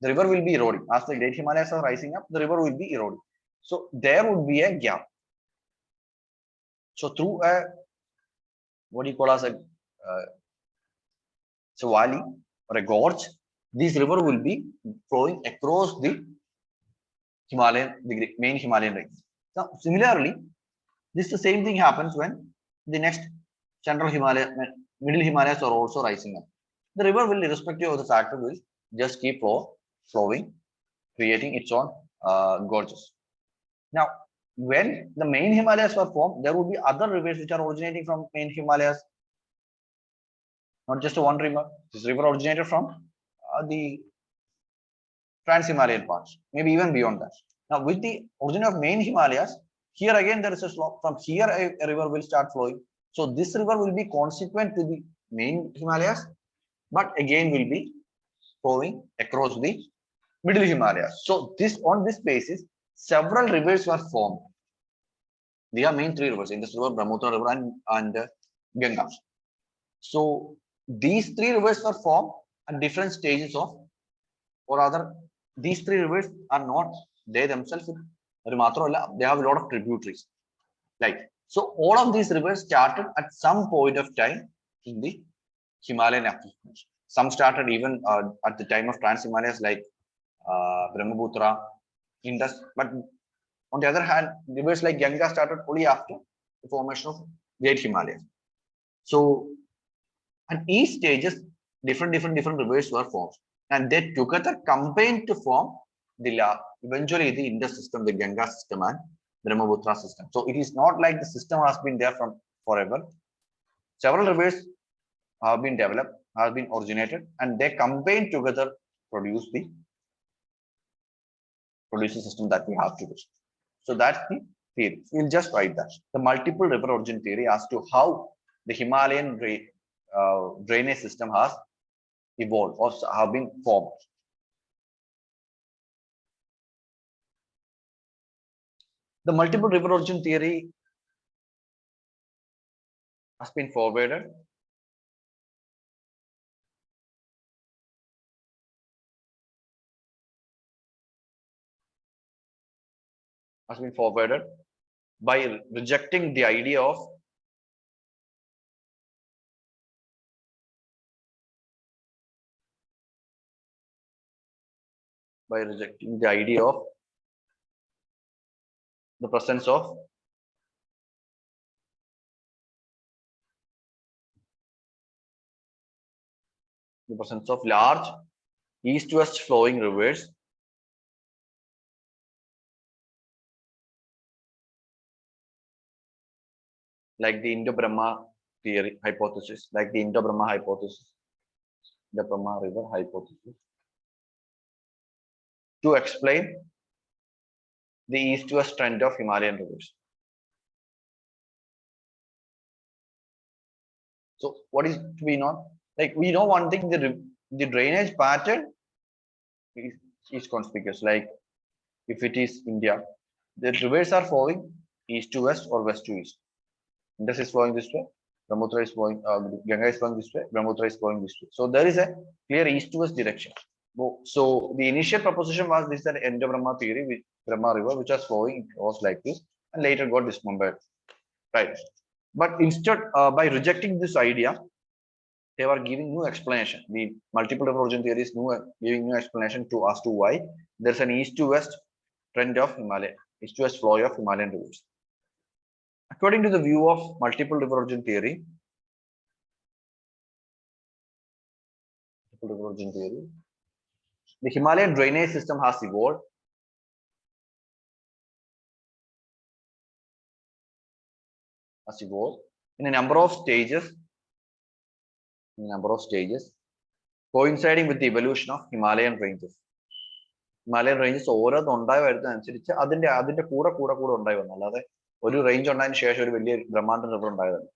the river will be eroding. As the Great Himalayas are rising up, the river will be eroding. So there would be a gap. So through a, what do you call as a valley or a gorge, this river will be flowing across the Himalayan, the main Himalayan range. Now, similarly, this the same thing happens when the next central Himalaya, middle Himalayas are also rising up. The river will, irrespective of the factor, will just keep flowing, creating its own gorges. Now, when the main Himalayas were formed, there would be other rivers which are originating from main Himalayas. Not just one river. This river originated from the Trans-Himalayan parts, maybe even beyond that. Now, with the origin of main Himalayas, here again there is a slope. From here, a river will start flowing. So this river will be consequent to the main Himalayas, but again will be flowing across the middle Himalayas. So this, on this basis, several rivers were formed. There are main three rivers: Indus River, Brahmaputra River, and Ganga. So these three rivers were formed at different stages of, or rather, these three rivers are not, they themselves, they have a lot of tributaries. Like, so all of these rivers started at some point of time in the Himalayan accumulation. Some started even at the time of Trans-Himalayas, like Brahmaputra, Indus. But on the other hand, rivers like Ganga started only after the formation of Great Himalayas. So at each stages, different rivers were formed, and they together combined to form the eventually the Indus system, the Ganga system, and Brahmaputra system. So it is not like the system has been there from forever. Several rivers have been developed, have been originated, and they combine together produce the system that we have today. So that's the theory. We'll just write that. The multiple river origin theory as to how the Himalayan drainage system has evolved or have been formed. The multiple river origin theory has been forwarded by rejecting the idea of the presence of large east-west flowing rivers like the Indo-Brahma theory hypothesis, like the Indo-Brahma hypothesis, the Brahma river hypothesis. to explain the east-west trend of Himalayan rivers. So what is to be known? Like we know one thing, the drainage pattern is conspicuous. Like if it is India, the rivers are flowing east to west or west to east. Indus is flowing this way, Brahmaputra is flowing, Ganga is flowing this way, Brahmaputra is flowing this way. So there is a clear east to west direction. So the initial proposition was this, that Indo Brahma theory, with Brahma river, which was flowing, was like this, and later got dismembered, right? But instead, by rejecting this idea, they were giving new explanation. The multiple river origin theory is giving new explanation to as to why there's an east to west trend of Himalaya, east to west flow of Himalayan rivers. According to the view of multiple river origin theory, the Himalayan drainage system has evolved in a number of stages, coinciding with the evolution of Himalayan ranges. Himalayan ranges ഓരോന്ന് ഉണ്ടായി വരുന്നതനുസരിച്ച് അതിന്റെ കൂടെ ഉണ്ടായി വന്നു. അല്ലാതെ ഒരു range ഉണ്ടായതിനു ശേഷം ഒരു വലിയ ബ്രഹ്മാണ്ഡ river ഉണ്ടായതല്ല.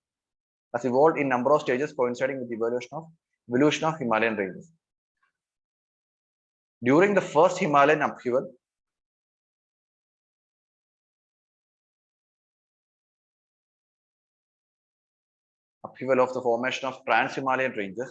Has evolved in number of stages coinciding with the evolution of Himalayan ranges. During the first Himalayan upheaval, of the formation of trans-Himalayan ranges,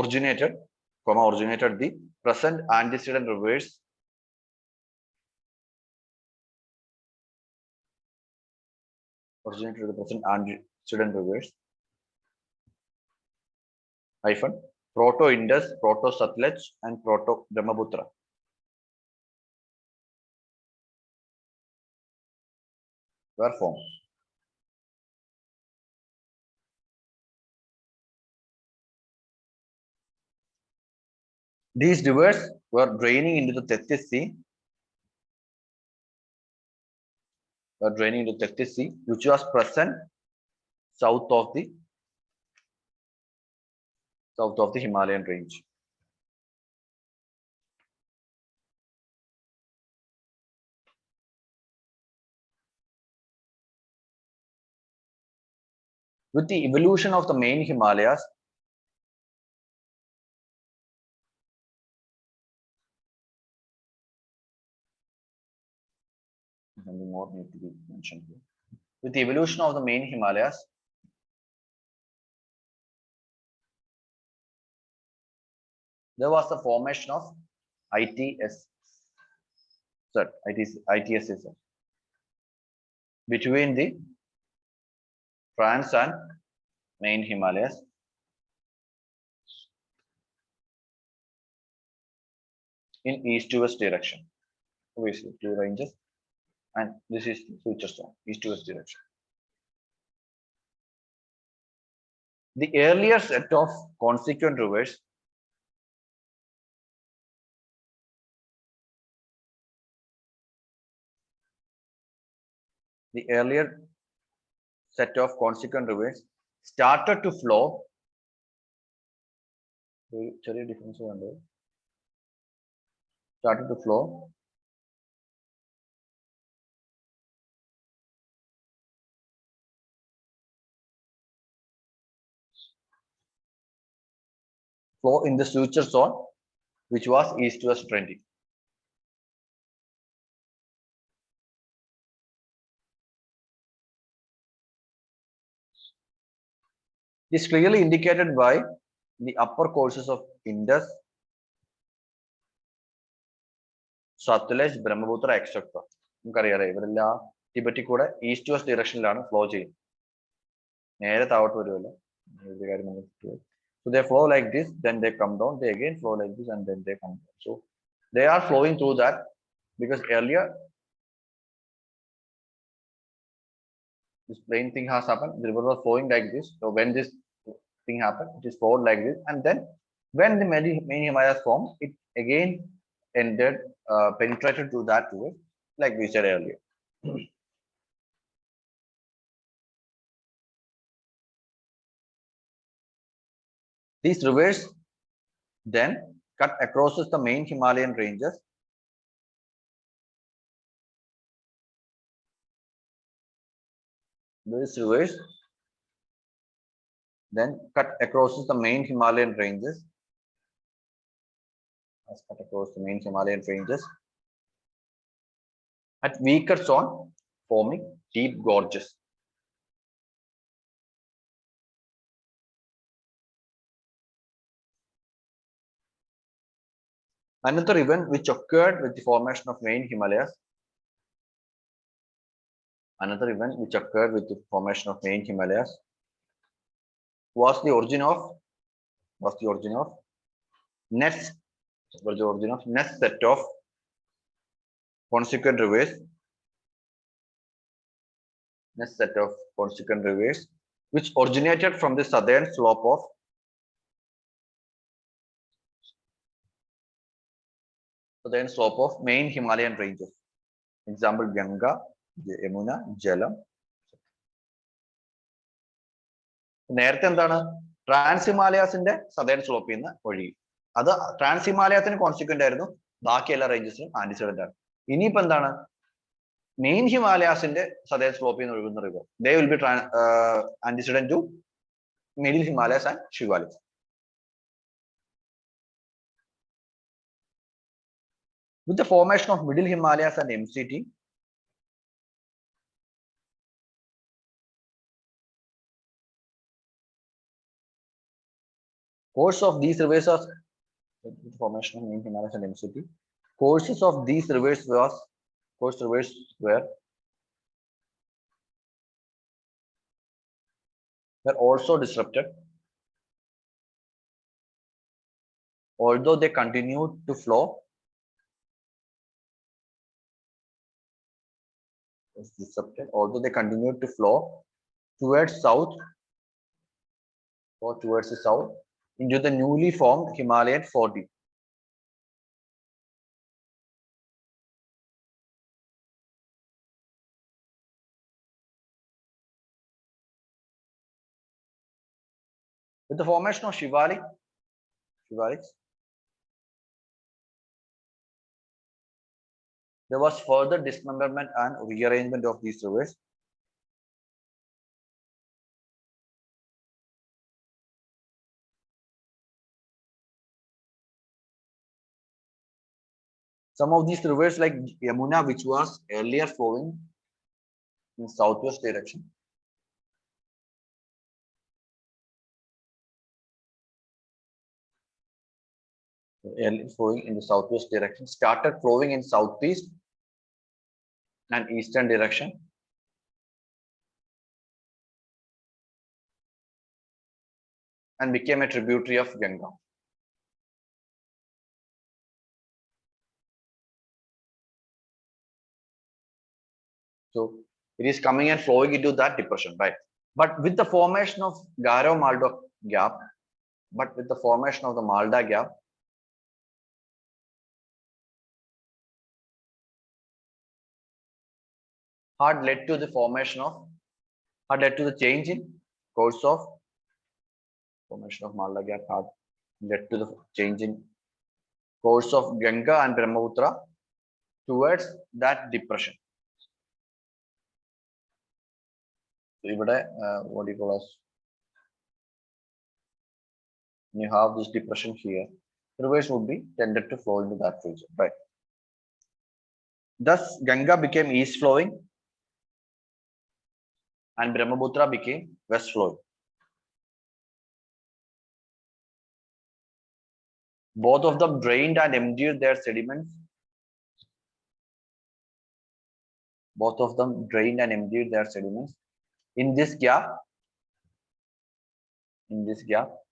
originated the present antecedent rivers hyphen Proto-Indus, Proto-Satluj, and Proto-Brahmaputra. Were formed. These rivers were draining into the Tethys Sea, which was present south of the Himalayan range. With the evolution of the main Himalayas, something more need to be mentioned here. With the evolution of the main Himalayas, there was the formation of ITSS between the Trans and main Himalayas. In east to west direction. Obviously, two ranges, and this is future zone, east to west direction. The earlier set of consequent rivers started to flow. Flow in the suture zone, which was east to west trending. This clearly indicated by the upper courses of Indus, Satluj, Brahmaputra, etc. നമുക്കറിയാലേ ഇവരെല്ലാം ടിബറ്റിൽ കൂടെ east west ഡയറക്ഷനിലാണ് flow ചെയ്യുന്നത്. നേരെ താഴോട്ട് വരുമല്ലോ. So they flow like this, then they come down, they again flow like this, and then they come down. So they are flowing through that because earlier this plain thing has happened. The river was flowing like this. So when this thing happened, it is flowed like this, and then when the main Himalayas formed, it again entered, penetrated to that river, like we said earlier. These rivers then cut across the main Himalayan ranges. These rivers then cut across the main Himalayan ranges. Cut across the main Himalayan ranges at weaker zone, forming deep gorges. Another event which occurred with the formation of main Himalayas. Another event which occurred with the formation of main Himalayas was the origin of next set of consequent rivers. Next set of consequent rivers which originated from the southern slope of main Himalayan ranges. Example Ganga, Yamuna, Jhelum. നേരത്തെ എന്താണ് trans ഹിമാലയാസിന്റെ southern സ്ലോപ്പിൽ നിന്ന് ഒഴുകി. അത് trans ഹിമാലയത്തിന് consequent ആയിരുന്നു, ബാക്കി എല്ലാ റേഞ്ചസിനും antecedent ആണ്. ഇനിയിപ്പോ എന്താണ് മെയിൻ ഹിമാലയാസിന്റെ സദേൺ സ്ലോപ്പിൽ നിന്ന് ഒഴുകുന്ന river, they will be antecedent to middle Himalayas and Shivaliks. With the formation of middle Himalayas and MCT, course of these rivers was formation of main Himalayas and MCT. Courses of these rivers were also disrupted, although they continued to flow. Although they continued to flow towards south or towards the south into the newly formed Himalayan 4D. With the formation of Shivaliks, there was further dismemberment and rearrangement of these rivers. Some of these rivers like Yamuna, which was earlier flowing in southwest direction, started flowing in southeast and eastern direction. And became a tributary of Ganga. So it is coming and flowing into that depression, right? But with the formation of Garo-Malda gap, had led to the change in course of formation of Malda gap had led to the change in course of Ganga and Brahmaputra towards that depression. So what do you call us? You have this depression here. Rivers would be tended to flow into that region, right? Thus, Ganga became east flowing, and Brahmaputra became west flowing. Both of them drained and emptied their sediments. In this gap,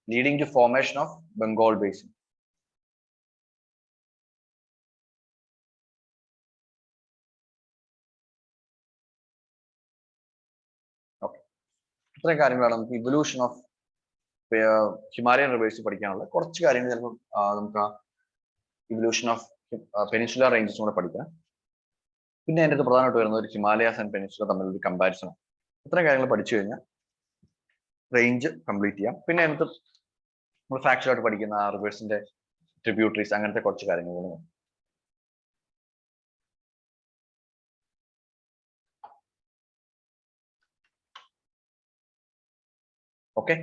leading to formation of Bengal Basin. Okay. ഇത്രയും കാര്യങ്ങളാണ് നമുക്ക് evolution of Himalayan reverse പഠിക്കാനുള്ള കുറച്ച് കാര്യങ്ങൾ ചിലപ്പോൾ നമുക്ക് evolution of peninsular റേഞ്ചസും കൂടെ പഠിക്കാം. പിന്നെ അതിൻ്റെ അടുത്ത് പ്രധാനമായിട്ട് വരുന്നത് ഒരു ഹിമാലയാസ് ആൻഡ് പെനിൻസുല തമ്മിലൊരു കമ്പാരിസൺ. ഇത്രയും കാര്യങ്ങൾ പഠിച്ചു കഴിഞ്ഞാൽ റേഞ്ച് കംപ്ലീറ്റ് ചെയ്യാം. പിന്നെ അതിനകത്ത് നമ്മൾ ഫാക്ച്വലായിട്ട് പഠിക്കുന്ന റിവേഴ്സിന്റെ ട്രിബ്യൂട്ടറീസ് അങ്ങനത്തെ കുറച്ച് കാര്യങ്ങൾ. Okay,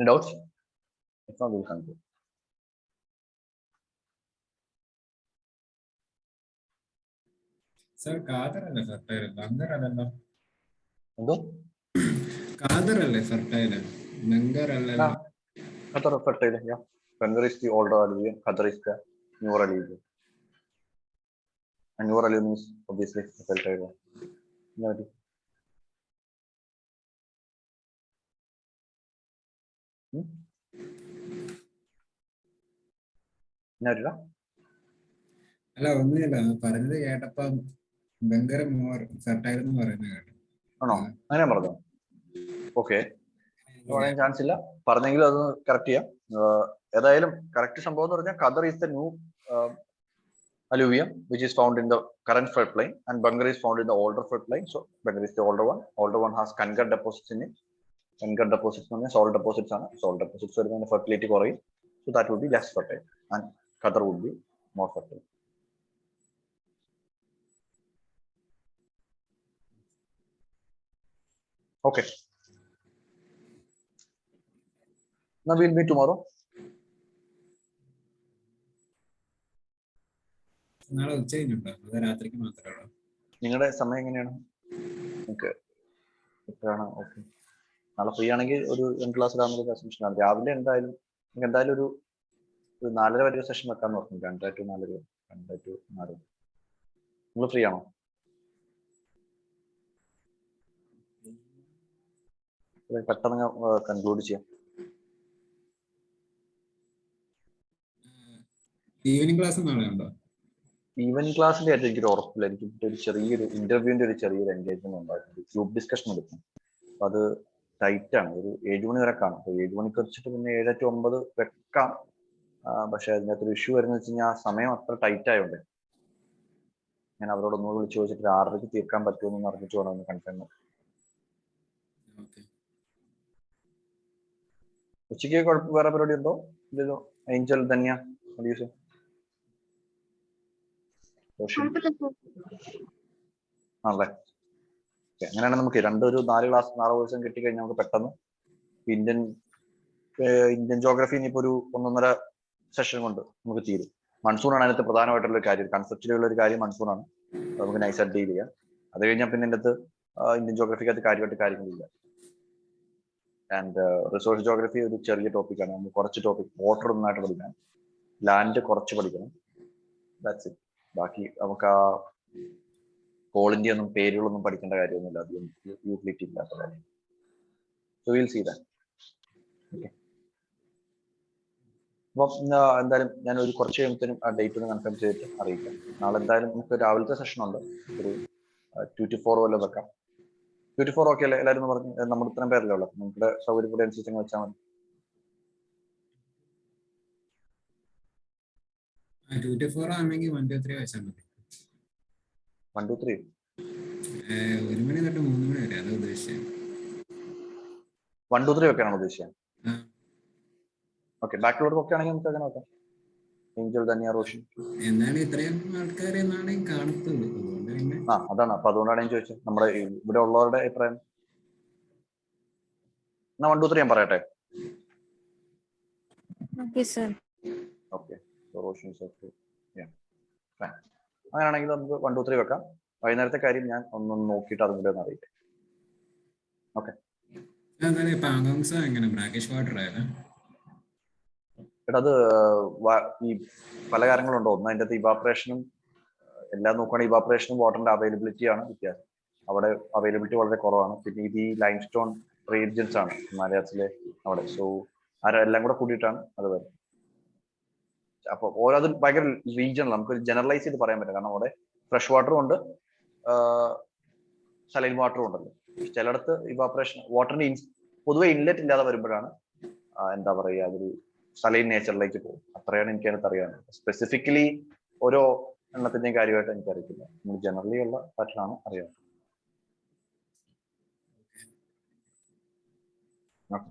doubts? If not, we'll conclude. Sir കാതറല്ലേ ഫെർട്ടൈൽ, ബങ്കർ അല്ലല്ലോ? എന്തോ കാതറല്ലേ ഫെർട്ടൈൽ, ബങ്കർ അല്ലല്ലോ? Qatar fertile, yeah. Bangor is the older alluvium, Qatar is the newer alluvium. And newer alluvium is obviously fertile one. No, അല്ല ഒന്നുമില്ല, പറഞ്ഞത് കേട്ടപ്പോ bunker more fertile എന്ന് പറയുന്നത് കേട്ടു. ആണോ? അങ്ങനെ പറഞ്ഞോ? ഓക്കെ, പറയാൻ ചാൻസ് ഇല്ല. പറഞ്ഞെങ്കിലും അത് കറക്റ്റ് ചെയ്യാം. ഏതായാലും കറക്റ്റ് സംഭവം എന്ന് പറഞ്ഞാൽ ഖദർ is the new alluvium which is found in the current floodplain, and Bangor is found in the older floodplain. So Bangor is the older one. Older one has Kangar deposits in it. Kangar deposits means salt deposits ആണ്. Salt deposits വരുമ്പോൾ fertility കുറയും. So that would be less fertile, and khadar would be more fertile. Okay. Now we'll meet tomorrow. നാളെ ഉച്ച കഴിഞ്ഞുണ്ടോ? അത് രാത്രിക്ക് മാത്രമേ ഉള്ളൂ? നിങ്ങളുടെ സമയം എങ്ങനെയാണ്? ഓക്കെ, എപ്പോഴാണ്? ഓക്കെ, നാളെ ഫ്രീ ആണെങ്കിൽ ഒരു 2 ക്ലാസ് രാവിലെ സെഷൻ ആണ്. രാവിലെ എന്തായാലും ഒരു 4:30 വരെ സെഷൻ വെക്കാന്ന് പറഞ്ഞു. 2 to 4. 2 to 4. നിങ്ങൾ ഫ്രീ ആണോ? പെട്ടെന്ന് കൺക്ലൂഡ് ചെയ്യാം. ഈവനിങ് ക്ലാസ് നാളെ ഉണ്ടോ? ഈവനിങ് ക്ലാസ്സിന്റെ ആയിട്ട് എനിക്കൊരു ഉറപ്പില്ല. എനിക്ക് ഒരു ചെറിയൊരു ഇന്റർവ്യൂവിന്റെ ഒരു ചെറിയൊരു എൻഗേജ്മെന്റ് ഉണ്ടായിരുന്നു. ഗ്രൂപ്പ് ഡിസ്കഷൻ എടുക്കും. അപ്പൊ അത് ടൈറ്റ് ആണ്. ഒരു 7 മണി വരെ കാണും. 7 മണിക്ക് വെച്ചിട്ട് പിന്നെ 7 to 9 വെക്കാം. പക്ഷെ അതിനകത്തൊരു ഇഷ്യൂ വരുന്നത് വെച്ച് കഴിഞ്ഞാൽ ആ സമയം അത്ര ടൈറ്റ് ആയതുകൊണ്ട് ഞാൻ അവരോട് ഒന്നുകൂടി വിളിച്ചു ചോദിച്ചിട്ട് 6:30 തീർക്കാൻ പറ്റുമെന്ന് അറിഞ്ഞിട്ട് വേണം ഒന്ന് കൺഫേം ചെയ്യാൻ. ഉച്ചയ്ക്ക് വേറെ പരിപാടി ഉണ്ടോ? ഇല്ലല്ലോ. ഏഞ്ചൽ, ധന്യ, ആണല്ലേ? അങ്ങനെയാണെങ്കിൽ നമുക്ക് 4 ക്ലാസ് 4 ദിവസം കിട്ടിക്കഴിഞ്ഞാൽ നമുക്ക് പെട്ടെന്ന് ഇന്ത്യൻ ജോഗ്രഫി ഇനിയിപ്പോ ഒരു 1.5 സെഷൻ കൊണ്ട് നമുക്ക് തീരും. മൺസൂൺ ആണ് അതിനകത്ത് പ്രധാനമായിട്ടുള്ള ഒരു കാര്യം. കൺസെപ്റ്റിലുള്ള ഒരു കാര്യം മൺസൂൺ ആണ്. നമുക്ക് നൈസായിട്ട് ഡീൽ ചെയ്യാം. അത് കഴിഞ്ഞാൽ പിന്നെ എൻ്റെ ഇന്ത്യൻ ജോഗ്രഫിക്കകത്ത് കാര്യമായിട്ട് കാര്യങ്ങളില്ല. ആൻഡ് റിസോഴ്സ് ജോഗ്രഫി ഒരു ചെറിയ ടോപ്പിക്കാണ്. നമുക്ക് കുറച്ച് ടോപ്പിക് വാട്ടർ നന്നായിട്ട് പഠിക്കണം, ലാൻഡ് കുറച്ച് പഠിക്കണം. That's it. ബാക്കി നമുക്ക് ആ കോളിന്റെ ഒന്നും പേരുകളൊന്നും പഠിക്കേണ്ട കാര്യമൊന്നുമില്ല. അധികം യൂട്ടിലിറ്റി ഇല്ലാത്ത കാര്യം. So will see that. Okay, അപ്പം എന്തായാലും ഞാൻ ഒരു കുറച്ച് കഴിയുമ്പോഴത്തേനും ആ ഡേറ്റ് ഒന്ന് കൺഫേം ചെയ്തിട്ട് അറിയിക്കാം. നാളെ എന്തായാലും നമുക്ക് രാവിലത്തെ സെഷൻ ഉണ്ട്. ഒരു 2 to 4 വല്ല വെക്കാം. 2 to 4 ഓക്കെ അല്ലേ? എല്ലാവരും പറഞ്ഞു. നമ്മുടെ ഇത്രയും പേരല്ലേ ഉള്ളത്. നമ്മുടെ സൗകര്യപ്പെടെ അനുസരിച്ച് വെച്ചാൽ മതി. 2 to 4 ആണെങ്കിൽ 1 to 3 വെച്ചാൽ മതി. 1 to 3 1 മണി തൊട്ട് 3 മണി വരെ. അതാ ഉദ്ദേശിച്ചത്. 1 to 3 വെക്കാനാണ് ഉദ്ദേശിച്ചത്. ഓക്കെ, ബാക്കിലോട്ട് ഒക്കെ ആണെങ്കിൽ നമുക്ക് അങ്ങനെ നോക്കാം. ഏഞ്ചൽ, ധന്യ, റോഷൻ എന്നാണ് ഇത്രയും ആൾക്കാർ എന്നാണ് കാണത്തുള്ളൂ. അതുകൊണ്ട് പിന്നെ അതാണ്. അപ്പൊ അതുകൊണ്ടാണ് ഞാൻ ചോദിച്ചത് നമ്മുടെ ഇവിടെ ഉള്ളവരുടെ അഭിപ്രായം. എന്നാ 1 to 3 ഞാൻ പറയട്ടെ. ഓക്കെ, റോഷൻ അങ്ങനെയാണെങ്കിൽ നമുക്ക് 1 to 3 വെക്കാം. വൈകുന്നേരത്തെ കാര്യം ഞാൻ ഒന്ന് നോക്കിയിട്ട് അതും കൂടെ ഒന്ന് അറിയിക്കാം. ഓക്കെ, അത് ഈ പല കാര്യങ്ങളുണ്ടോ? ഒന്ന് അതിൻ്റെ അകത്ത് ഇവാപറേഷനും എല്ലാം നോക്കുകയാണെങ്കിൽ ഇവാപറേഷനും വാട്ടറിന്റെ അവൈലബിലിറ്റി ആണ് വ്യത്യാസം. അവിടെ അവൈലബിലിറ്റി വളരെ കുറവാണ്. പിന്നെ ഇത് ഈ ലൈം സ്റ്റോൺ റീജിയൻസ് ആണ് ഹിമാലയാസിലെ അവിടെ. സോ എല്ലാം കൂടെ കൂടിയിട്ടാണ് അത് വരുന്നത്. അപ്പൊ ഓരോ ഭയങ്കര റീജിയണൽ, നമുക്ക് ജനറലൈസ് ചെയ്ത് പറയാൻ പറ്റില്ല. കാരണം അവിടെ ഫ്രഷ് വാട്ടറും ഉണ്ട്, സലൈൻ വാട്ടറും ഉണ്ടല്ലോ. ചിലയിടത്ത് ഇവാപറേഷൻ വാട്ടറിന്റെ പൊതുവെ ഇൻലെറ്റ് ഇല്ലാതെ വരുമ്പോഴാണ് എന്താ പറയുക, അതൊരു സലൈൻ നേച്ചറിലേക്ക് പോകും. അത്രയാണ് എനിക്ക് അതിനകത്ത് അറിയാവുന്നത്. സ്പെസിഫിക്കലി ഓരോ എണ്ണത്തിന്റെയും കാര്യമായിട്ട് എനിക്കറിയത്തില്ല. നമ്മൾ ജനറലി ഉള്ള പാറ്റേൺ ആണ് അറിയാം. ഓക്കെ,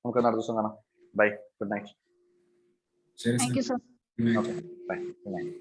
നമുക്ക് അടുത്ത ദിവസം കാണാം. Bye, good night. ശരി Thank you, sir. Sir. Okay, bye, good night.